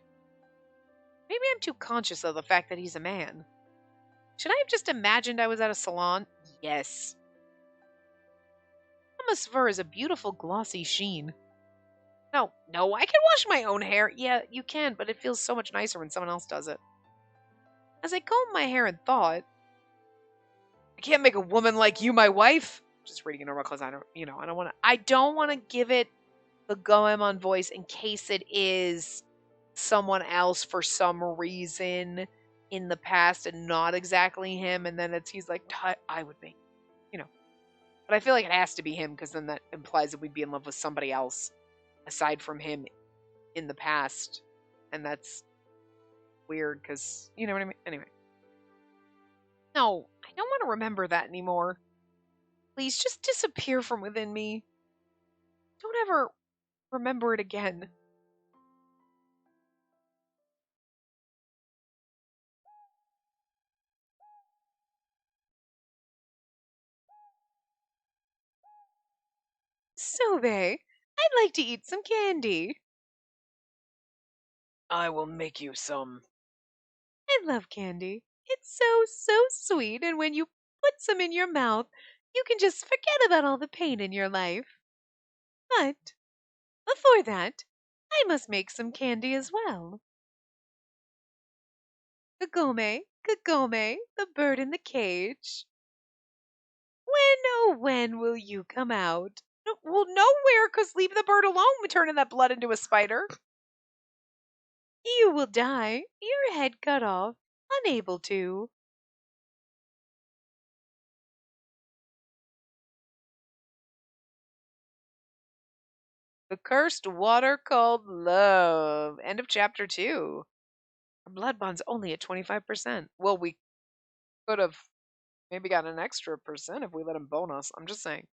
Maybe I'm too conscious of the fact that he's a man. Should I have just imagined I was at a salon? Yes. Tama's fur is a beautiful glossy sheen. No, I can wash my own hair. Yeah, you can, but it feels so much nicer when someone else does it. As I combed my hair and thought, I can't make a woman like you my wife. Just reading it over because I don't want to give it the Goemon voice in case it is someone else for some reason in the past and not exactly him, and then he's like, I would be, But I feel like it has to be him because then that implies that we'd be in love with somebody else aside from him in the past, and that's weird because you know what I mean. Anyway, no, I don't want to remember that anymore. Please just disappear from within me. Don't ever remember it again. Sobe, I'd like to eat some candy. I will make you some. I love candy. It's so sweet, and when you put some in your mouth, you can just forget about all the pain in your life. But before that, I must make some candy as well. Kagome, Kagome, the bird in the cage. When, oh, when will you come out? Well, nowhere, because leave the bird alone, we're turning that blood into a spider. You will die, your head cut off, unable to. The cursed water called love. End of chapter 2. Our blood bond's only at 25%. Well, we could have maybe got an extra percent if we let him bone us. I'm just saying.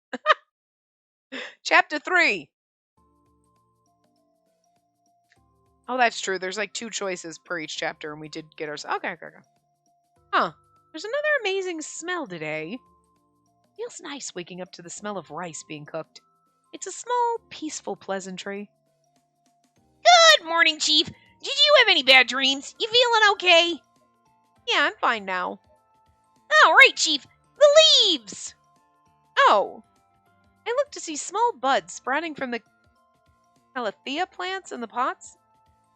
Chapter 3. Oh, that's true. There's like 2 choices per each chapter, and we did get ours. Okay. Huh. There's another amazing smell today. Feels nice waking up to the smell of rice being cooked. It's a small, peaceful pleasantry. Good morning, Chief. Did you have any bad dreams? You feeling okay? Yeah, I'm fine now. All right, Chief. The leaves! Oh. I look to see small buds sprouting from the calathea plants in the pots.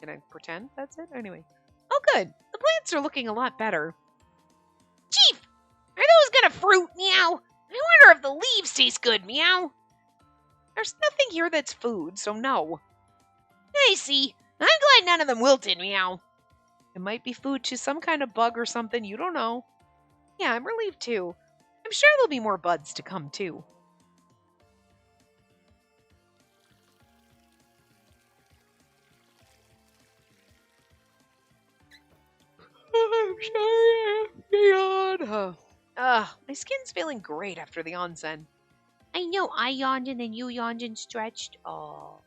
Can I pretend that's it? Anyway. Oh, good. The plants are looking a lot better. Chief! Are those gonna fruit? Meow. I wonder if the leaves taste good. Meow. There's nothing here that's food, so no. I see. I'm glad none of them wilted. Meow. It might be food to some kind of bug or something. You don't know. Yeah, I'm relieved too. I'm sure there'll be more buds to come too. I'm sorry I have Yawn. My skin's feeling great after the onsen. I know I yawned and then you yawned and stretched. Oh.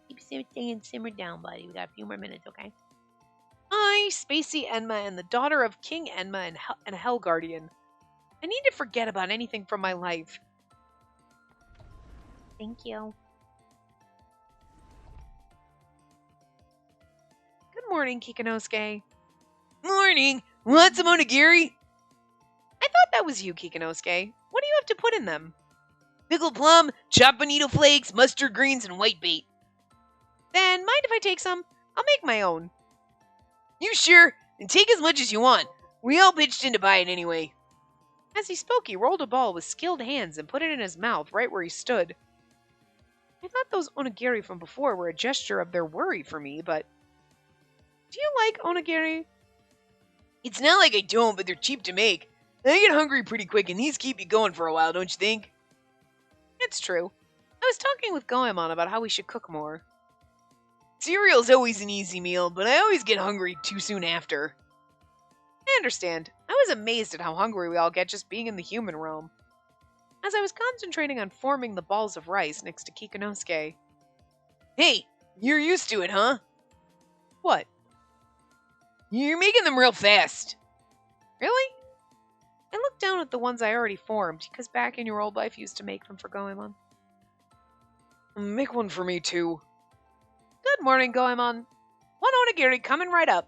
Keep staying simmer down, buddy. We got a few more minutes, okay? I, Spacey Enma, and the daughter of King Enma and a Hell Guardian. I need to forget about anything from my life. Thank you. Good morning, Kikinosuke. Morning. Want some onigiri? I thought that was you, Kikinosuke. What do you have to put in them? Pickled plum, chopped bonito flakes, mustard greens, and white bait. Then, mind if I take some? I'll make my own. You sure? And take as much as you want. We all pitched in to buy it anyway. As he spoke, he rolled a ball with skilled hands and put it in his mouth right where he stood. I thought those onigiri from before were a gesture of their worry for me, but... Do you like onigiri? It's not like I don't, but they're cheap to make. I get hungry pretty quick, and these keep you going for a while, don't you think? It's true. I was talking with Goemon about how we should cook more. Cereal's always an easy meal, but I always get hungry too soon after. I understand. I was amazed at how hungry we all get just being in the human realm. As I was concentrating on forming the balls of rice next to Kikinosuke. Hey, you're used to it, huh? What? You're making them real fast. Really? I looked down at the ones I already formed, because back in your old life you used to make them for Goemon. Make one for me, too. Good morning, Goemon. One onigiri coming right up.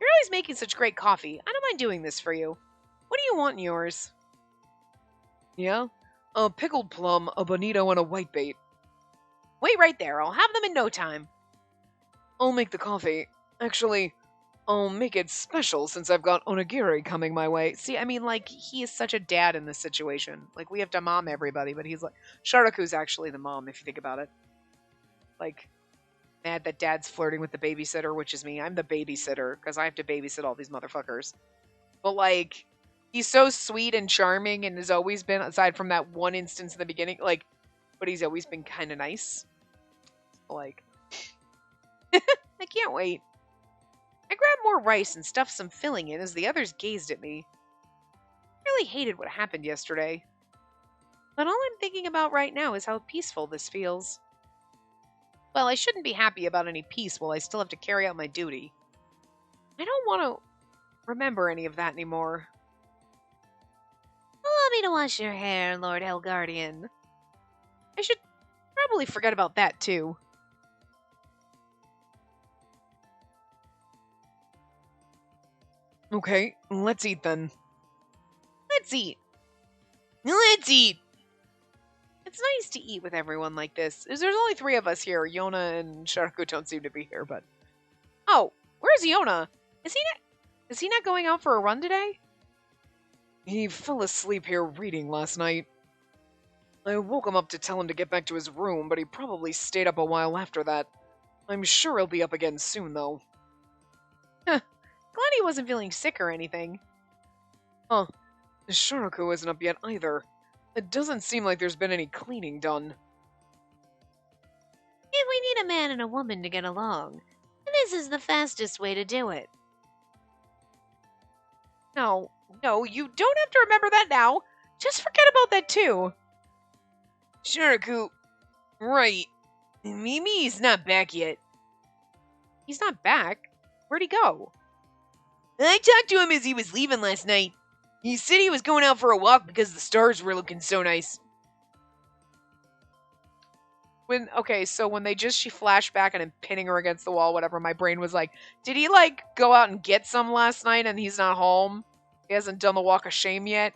You're always making such great coffee. I don't mind doing this for you. What do you want in yours? Yeah? A pickled plum, a bonito, and a white bait. Wait right there. I'll have them in no time. I'll make the coffee. Actually, I'll make it special since I've got onigiri coming my way. See, I mean, like, he is such a dad in this situation. Like, we have to mom everybody, but he's like... Sharaku's actually the mom, if you think about it. Like, mad that dad's flirting with the babysitter, which is me. I'm the babysitter, because I have to babysit all these motherfuckers. But, like, he's so sweet and charming and has always been, aside from that one instance in the beginning, like, but he's always been kind of nice. Like, I can't wait. I grabbed more rice and stuffed some filling in as the others gazed at me. I really hated what happened yesterday. But all I'm thinking about right now is how peaceful this feels. Well, I shouldn't be happy about any peace while I still have to carry out my duty. I don't want to remember any of that anymore. Allow me to wash your hair, Lord Hellguardian. I should probably forget about that, too. Okay, let's eat then. Let's eat. Let's eat! It's nice to eat with everyone like this. There's only 3 of us here. Yona and Sharaku don't seem to be here, but... Oh, where's Yona? Is he not going out for a run today? He fell asleep here reading last night. I woke him up to tell him to get back to his room, but he probably stayed up a while after that. I'm sure he'll be up again soon, though. Glad he wasn't feeling sick or anything. Huh. Sharaku isn't up yet either. It doesn't seem like there's been any cleaning done. If we need a man and a woman to get along, this is the fastest way to do it. No, you don't have to remember that now. Just forget about that too. Sharaku, right. Mimi's not back yet. He's not back? Where'd he go? I talked to him as he was leaving last night. He said he was going out for a walk because the stars were looking so nice. So when she flashed back and I'm pinning her against the wall, whatever, my brain was like, did he, like, go out and get some last night and he's not home? He hasn't done the walk of shame yet?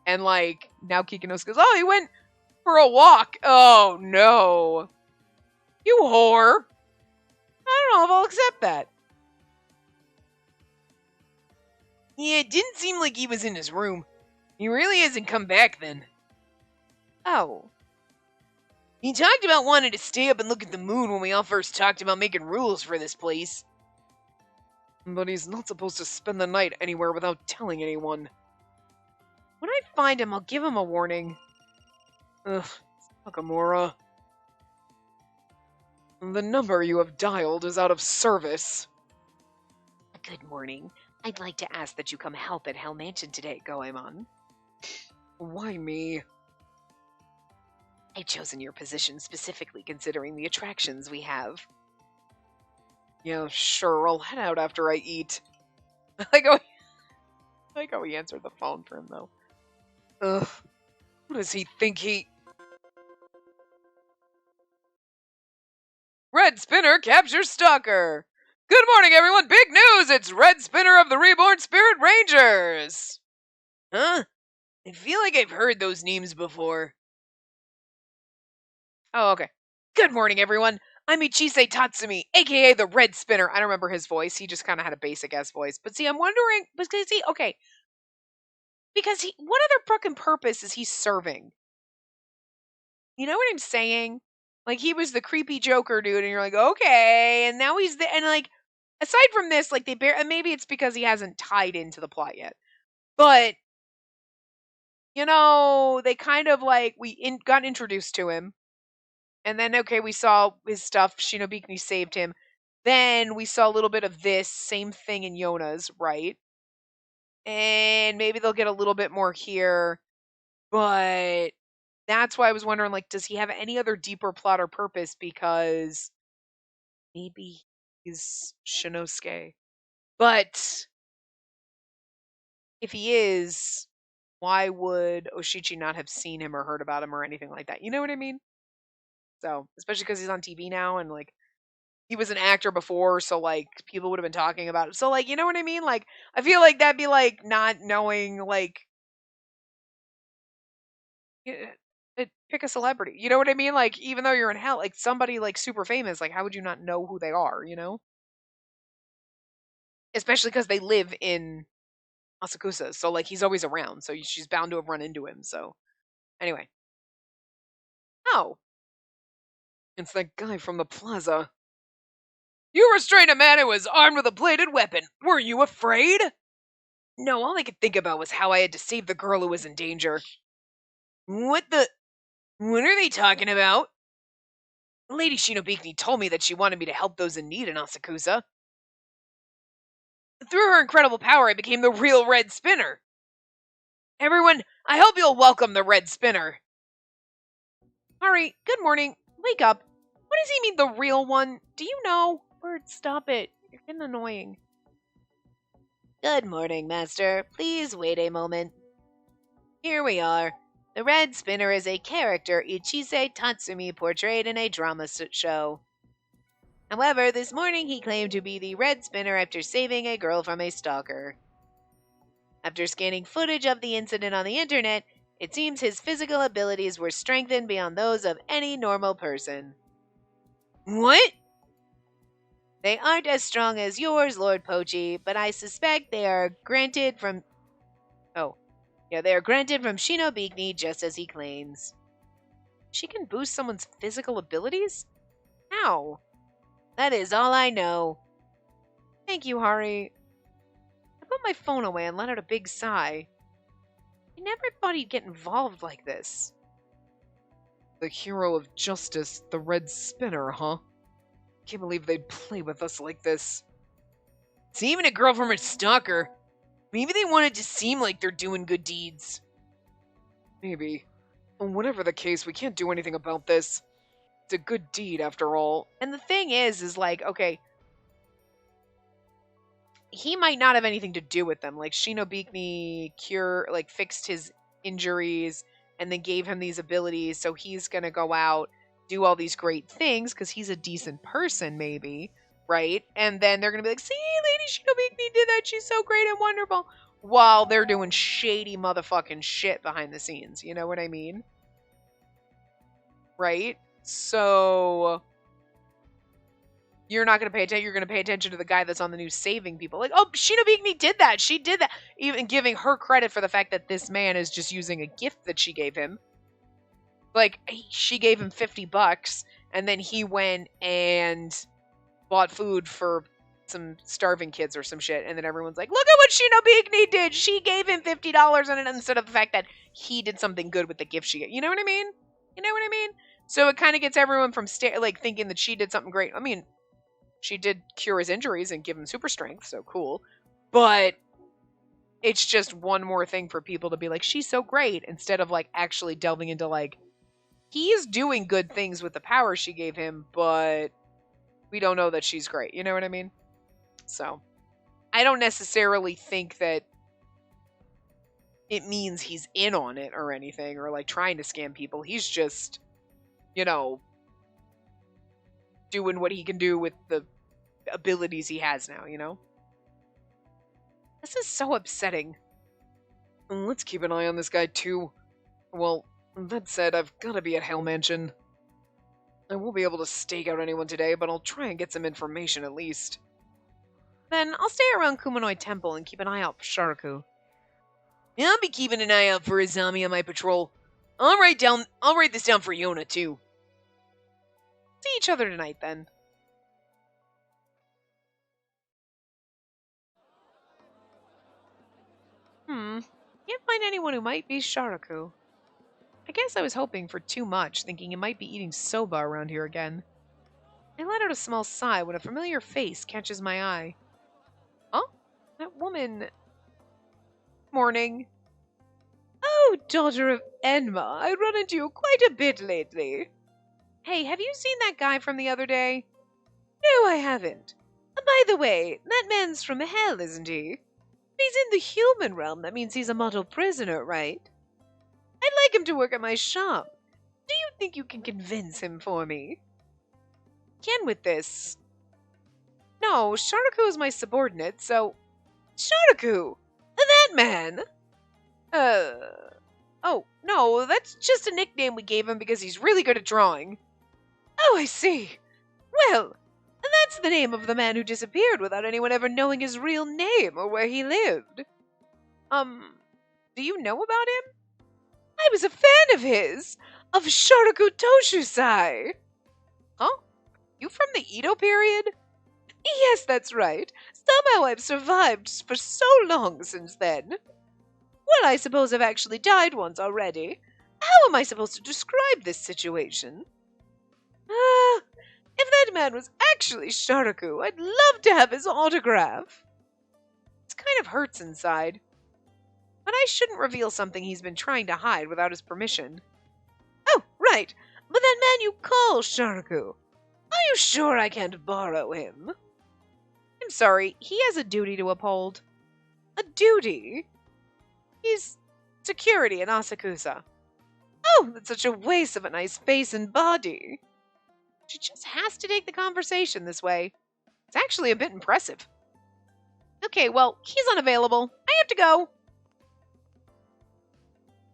And, like, now Kikinosuke goes, oh, he went for a walk. Oh, no. You whore. I don't know if I'll accept that. Yeah, it didn't seem like he was in his room. He really hasn't come back then. Oh. He talked about wanting to stay up and look at the moon when we all first talked about making rules for this place. But he's not supposed to spend the night anywhere without telling anyone. When I find him, I'll give him a warning. Ugh, Nakamura. The number you have dialed is out of service. Good morning. I'd like to ask that you come help at Hell Mansion today, Goemon. Why me? I've chosen your position specifically considering the attractions we have. Yeah, sure, I'll head out after I eat. I like how he answered the phone for him, though. Ugh. What does he think he... Red Spinner captures Stalker! Good morning, everyone! Big news! It's Red Spinner of the Reborn Spirit Rangers! Huh? I feel like I've heard those names before. Oh, okay. Good morning, everyone. I'm Ichise Tatsumi, aka the Red Spinner. I don't remember his voice. He just kind of had a basic ass voice. But see, I'm wondering because what other fucking purpose is he serving? You know what I'm saying? Like he was the creepy Joker dude, and you're like, okay, and now he's the and like aside from this, like and maybe it's because he hasn't tied into the plot yet, but they kind of like got introduced to him. And then, okay, we saw his stuff. Shinobikuni saved him. Then we saw a little bit of this same thing in Yona's, right? And maybe they'll get a little bit more here. But that's why I was wondering, like, does he have any other deeper plot or purpose? Because maybe he's Shinosuke. But if he is, why would Oshichi not have seen him or heard about him or anything like that? You know what I mean? So, especially because he's on TV now and, like, he was an actor before, so, like, people would have been talking about it. So, like, you know what I mean? Like, I feel like that'd be, like, not knowing, like, pick a celebrity. You know what I mean? Like, even though you're in hell, like, somebody, like, super famous, like, how would you not know who they are, you know? Especially because they live in Asakusa, so, like, he's always around, so she's bound to have run into him, so. Anyway. Oh. It's that guy from the plaza. You restrained a man who was armed with a bladed weapon. Were you afraid? No, all I could think about was how I had to save the girl who was in danger. What are they talking about? Lady Shinobikuni told me that she wanted me to help those in need in Asakusa. Through her incredible power, I became the real Red Spinner. Everyone, I hope you'll welcome the Red Spinner. Ari, good morning. Wake up. What does he mean, the real one? Do you know? Bird, stop it. You're getting annoying. Good morning, Master. Please wait a moment. Here we are. The Red Spinner is a character Ichise Tatsumi portrayed in a drama show. However, this morning he claimed to be the Red Spinner after saving a girl from a stalker. After scanning footage of the incident on the internet, it seems his physical abilities were strengthened beyond those of any normal person. What? They aren't as strong as yours, Lord Pochi, but I suspect they are granted from... they are granted from Shinobikuni just as he claims. She can boost someone's physical abilities? How? That is all I know. Thank you, Hari. I put my phone away and let out a big sigh. I never thought he'd get involved like this. The hero of justice, the Red Spinner, huh? Can't believe they'd play with us like this. Saving a girl from her stalker. Maybe they wanted to seem like they're doing good deeds. Maybe. Whatever the case, we can't do anything about this. It's a good deed, after all. And the thing is like, okay, he might not have anything to do with them. Like, Shinobikuni fixed his injuries and then gave him these abilities, so he's gonna go out, do all these great things, because he's a decent person, maybe, right? And then they're gonna be like, see, Lady Shinobikuni did that, she's so great and wonderful, while they're doing shady motherfucking shit behind the scenes, you know what I mean? Right? So... you're not going to pay attention. You're going to pay attention to the guy that's on the news saving people. Like, oh, Shinobikuni did that. She did that. Even giving her credit for the fact that this man is just using a gift that she gave him. Like, she gave him $50, and then he went and bought food for some starving kids or some shit. And then everyone's like, look at what Shinobikuni did. She gave him $50 on it instead of the fact that he did something good with the gift she gave. You know what I mean? You know what I mean? So it kind of gets everyone from thinking that she did something great. I mean, She did cure his injuries and give him super strength, so cool. But it's just one more thing for people to be like, she's so great, instead of like actually delving into like, he is doing good things with the power she gave him, but we don't know that she's great. You know what I mean? So I don't necessarily think that it means he's in on it or anything, or like trying to scam people. He's just, you know, doing what he can do with the abilities he has now, you know? This is so upsetting. Let's keep an eye on this guy too. Well, that said, I've gotta be at Hell Mansion. I won't be able to stake out anyone today, but I'll try and get some information at least. Then I'll stay around Kumanoid Temple and keep an eye out for Sharaku. Yeah, I'll be keeping an eye out for Izami on my patrol. I'll write this down for Yona too. See each other tonight then. Can't find anyone who might be Sharaku. I guess I was hoping for too much, thinking he might be eating soba around here again. I let out a small sigh when a familiar face catches my eye. Oh, that woman. Morning. Oh, daughter of Enma, I run into you quite a bit lately. Hey, have you seen that guy from the other day? No, I haven't. By the way, that man's from hell, isn't he? He's in the human realm, that means he's a model prisoner, right? I'd like him to work at my shop. Do you think you can convince him for me? Can with this. No, Sharaku is my subordinate, so... Sharaku! That man! Oh, no, that's just a nickname we gave him because he's really good at drawing. Oh, I see. Well, that's the name of the man who disappeared without anyone ever knowing his real name or where he lived. Do you know about him? I was a fan of his, of Sharaku Toshusai. Huh? You from the Edo period? Yes, that's right. Somehow I've survived for so long since then. Well, I suppose I've actually died once already. How am I supposed to describe this situation? If that man was actually Sharaku, I'd love to have his autograph. It kind of hurts inside. But I shouldn't reveal something he's been trying to hide without his permission. Oh, right. But that man you call Sharaku, are you sure I can't borrow him? I'm sorry, he has a duty to uphold. A duty? He's security in Asakusa. Oh, that's such a waste of a nice face and body. She just has to take the conversation this way. It's actually a bit impressive. Okay, well, he's unavailable. I have to go.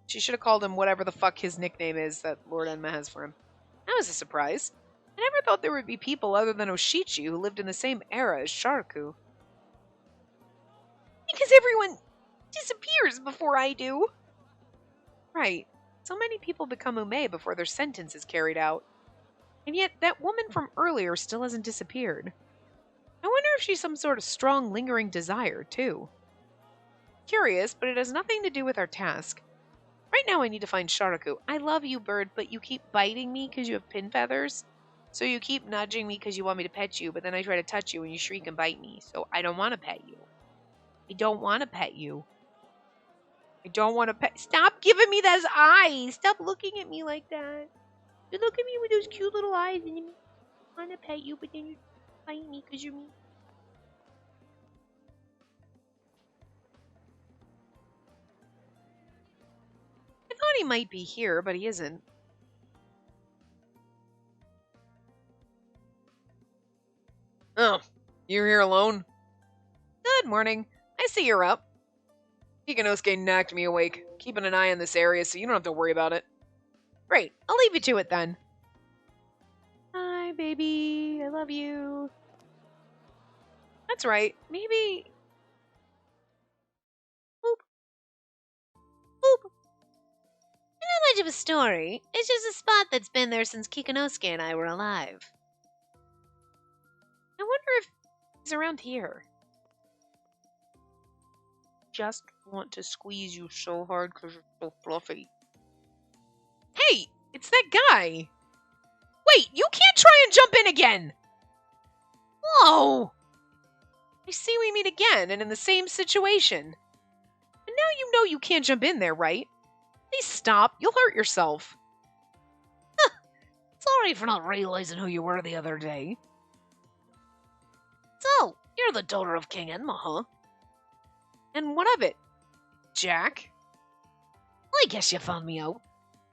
She should have called him whatever the fuck his nickname is that Lord Enma has for him. That was a surprise. I never thought there would be people other than Oshichi who lived in the same era as Sharaku. Because everyone disappears before I do. Right. So many people become Ume before their sentence is carried out. And yet, that woman from earlier still hasn't disappeared. I wonder if she's some sort of strong, lingering desire, too. Curious, but it has nothing to do with our task. Right now I need to find Sharaku. I love you, bird, but you keep biting me because you have pin feathers. So you keep nudging me because you want me to pet you, but then I try to touch you and you shriek and bite me. So I don't want to pet you. I don't want to pet you. I don't want to pet... Stop giving me those eyes! Stop looking at me like that. You look at me with those cute little eyes and you want to pet you, but then you bite me because you're mean. I thought he might be here, but he isn't. Oh, you're here alone? Good morning. I see you're up. Hikanosuke knocked me awake, keeping an eye on this area so you don't have to worry about it. Great. I'll leave you to it then. Hi, baby. I love you. That's right. Maybe... Boop. Boop. Not much of a story. It's just a spot that's been there since Kikanosuke and I were alive. I wonder if he's around here. Just want to squeeze you so hard because you're so fluffy. Hey! It's that guy! Wait, you can't try and jump in again! Whoa! I see we meet again and in the same situation. And now you know you can't jump in there, right? Please stop. You'll hurt yourself. Sorry for not realizing who you were the other day. So, you're the daughter of King Enma, huh? And what of it? Jack? I guess you found me out.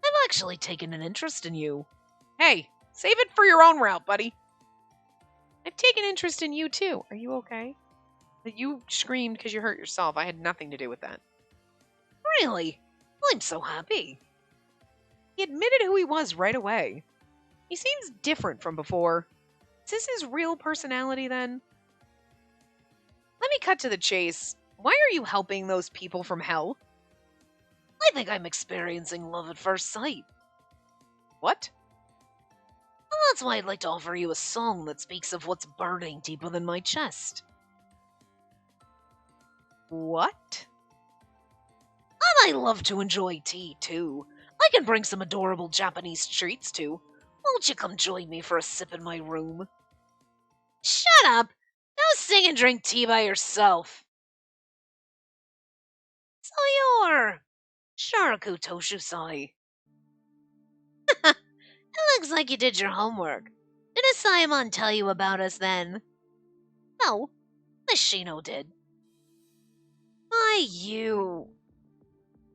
I've actually taken an interest in you. Hey, save it for your own route, buddy. I've taken interest in you, too. Are you okay? You screamed because you hurt yourself. I had nothing to do with that. Really? I'm so happy. He admitted who he was right away. He seems different from before. Is this his real personality, then? Let me cut to the chase. Why are you helping those people from hell? I think I'm experiencing love at first sight. What? And that's why I'd like to offer you a song that speaks of what's burning deep within my chest. What? And I love to enjoy tea, too. I can bring some adorable Japanese treats, too. Won't you come join me for a sip in my room? Shut up! Go sing and drink tea by yourself. So you're Sharaku Toshusai. It looks like you did your homework. Did Asaemon tell you about us then? No, Miss Shino did. Why, you...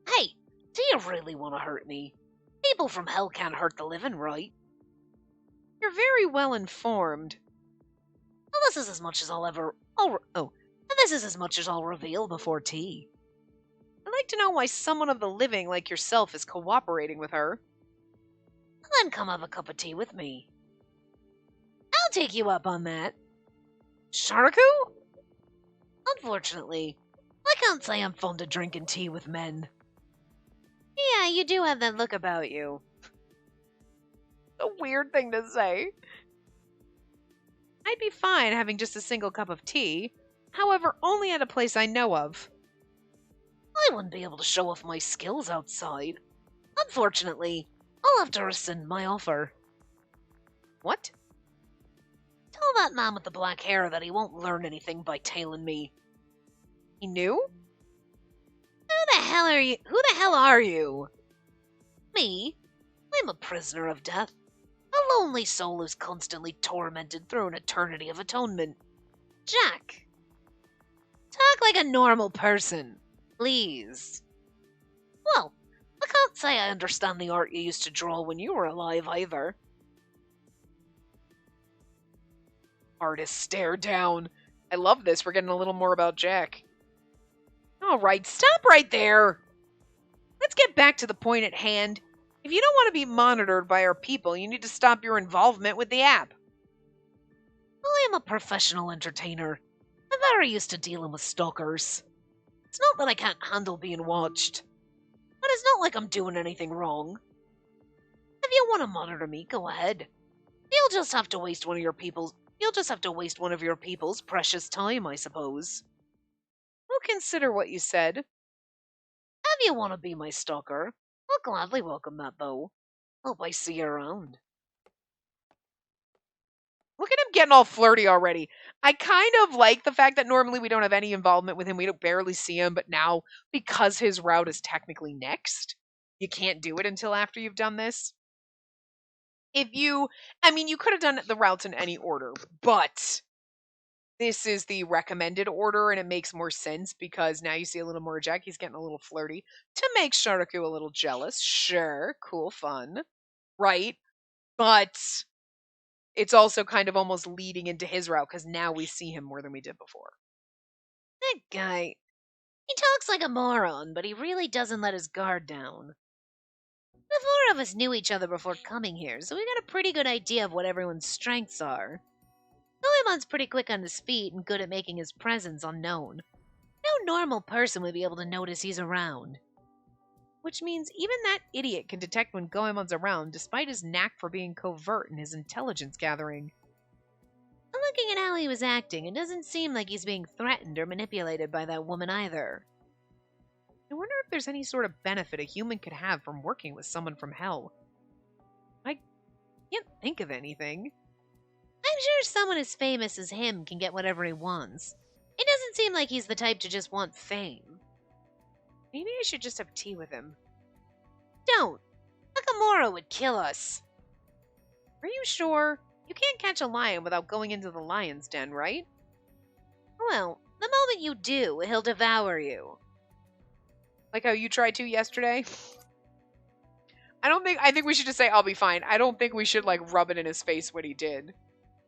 Hey, do you really want to hurt me? People from hell can't hurt the living, right? You're very well informed. Well, this is as much as I'll ever... and this is as much as I'll reveal before tea. I'd like to know why someone of the living like yourself is cooperating with her. Then come have a cup of tea with me. I'll take you up on that. Sharaku? Unfortunately, I can't say I'm fond of drinking tea with men. Yeah, you do have that look about you. A weird thing to say. I'd be fine having just a single cup of tea, however, only at a place I know of. I wouldn't be able to show off my skills outside. Unfortunately, I'll have to rescind my offer. What? Tell that man with the black hair that he won't learn anything by tailing me. He knew? Who the hell are you? Who the hell are you? Me? I'm a prisoner of death. A lonely soul who's constantly tormented through an eternity of atonement. Jack. Talk like a normal person, please. Well, I can't say I understand the art you used to draw when you were alive either. Artist stare down. I love this. We're getting a little more about Jack. Alright, stop right there. Let's get back to the point at hand. If you don't want to be monitored by our people, you need to stop your involvement with the app. I am a professional entertainer. I'm very used to dealing with stalkers. It's not that I can't handle being watched. But it's not like I'm doing anything wrong. If you want to monitor me, go ahead. You'll just have to waste one of your people's precious time, I suppose. We'll consider what you said. If you want to be my stalker, I'll gladly welcome that, though. Hope I see you around. Look at him getting all flirty already. I kind of like the fact that normally we don't have any involvement with him. We don't barely see him, but now, because his route is technically next, you can't do it until after you've done this. You could have done the routes in any order, but this is the recommended order, and it makes more sense because now you see a little more Jack. He's getting a little flirty to make Sharaku a little jealous. Sure, cool, fun, right? But it's also kind of almost leading into his route because now we see him more than we did before. That guy, he talks like a moron, but he really doesn't let his guard down. The four of us knew each other before coming here, so we got a pretty good idea of what everyone's strengths are. Goemon's pretty quick on his feet and good at making his presence unknown. No normal person would be able to notice he's around. Which means even that idiot can detect when Goemon's around, despite his knack for being covert in his intelligence gathering. Looking at how he was acting, it doesn't seem like he's being threatened or manipulated by that woman either. I wonder if there's any sort of benefit a human could have from working with someone from hell. I can't think of anything. I I'm sure someone as famous as him can get whatever he wants. It doesn't seem like he's the type to just want fame. Maybe I should just have tea with him. Don't. Nakamura would kill us. Are you sure? You can't catch a lion without going into the lion's den, right? Well, the moment you do, he'll devour you. Like how you tried to yesterday? I think we should just say, I'll be fine. I don't think we should, like, rub it in his face what he did.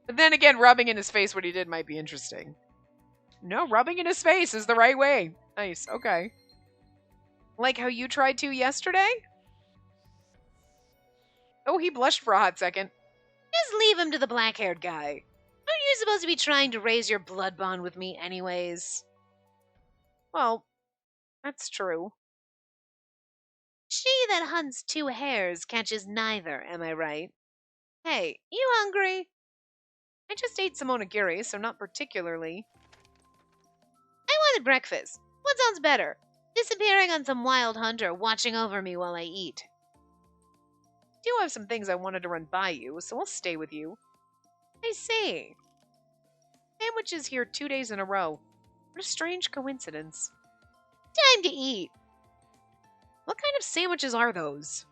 But then again, rubbing in his face what he did might be interesting. No, rubbing in his face is the right way. Nice, okay. Like how you tried to yesterday? Oh, he blushed for a hot second. Just leave him to the black-haired guy. Aren't you supposed to be trying to raise your blood bond with me anyways? Well, that's true. She that hunts two hares catches neither, am I right? Hey, you hungry? I just ate some onigiri, so not particularly. I wanted breakfast. What sounds better? Disappearing on some wild hunt or watching over me while I eat? I do have some things I wanted to run by you, so I'll stay with you. I see. Sandwiches here 2 days in a row. What a strange coincidence. Time to eat. What kind of sandwiches are those?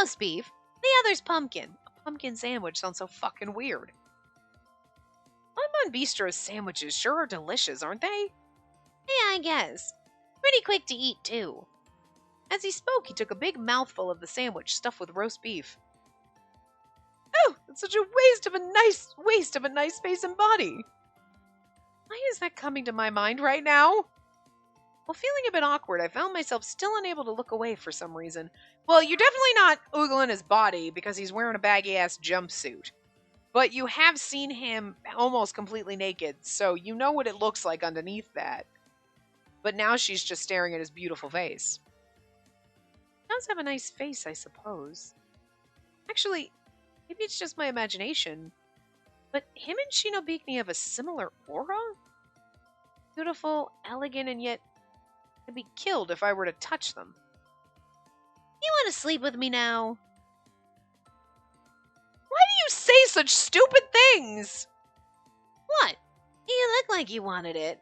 Roast beef. The other's pumpkin. A pumpkin sandwich sounds so fucking weird. Mon Bistro's sandwiches sure are delicious, aren't they? Yeah, I guess. Pretty quick to eat, too. As he spoke, he took a big mouthful of the sandwich stuffed with roast beef. Oh, it's such a waste of a nice face and body. Why is that coming to my mind right now? While feeling a bit awkward, I found myself still unable to look away for some reason. Well, you're definitely not oogling his body because he's wearing a baggy-ass jumpsuit. But you have seen him almost completely naked, so you know what it looks like underneath that. But now she's just staring at his beautiful face. He does have a nice face, I suppose. Actually, maybe it's just my imagination. But him and Shinobikuni have a similar aura? Beautiful, elegant, and yet I'd be killed if I were to touch them. You want to sleep with me now? Why do you say such stupid things? What? You look like you wanted it.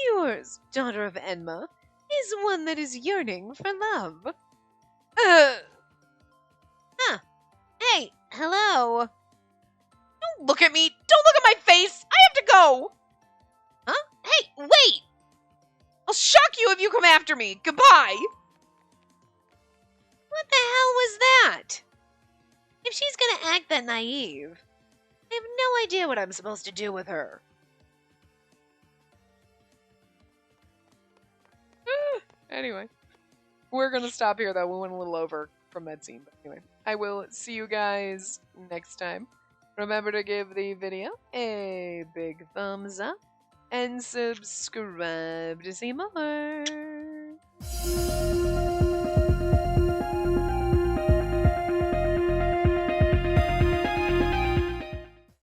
Yours, daughter of Enma, is one that is yearning for love. Huh. Hey, hello. Don't look at me! Don't look at my face! I have to go! Huh? Hey, wait! I'll shock you if you come after me! Goodbye! What the hell was that? If she's gonna act that naive, I have no idea what I'm supposed to do with her. Anyway, we're gonna stop here though. We went a little over from that scene. But anyway, I will see you guys next time. Remember to give the video a big thumbs up and subscribe to see more.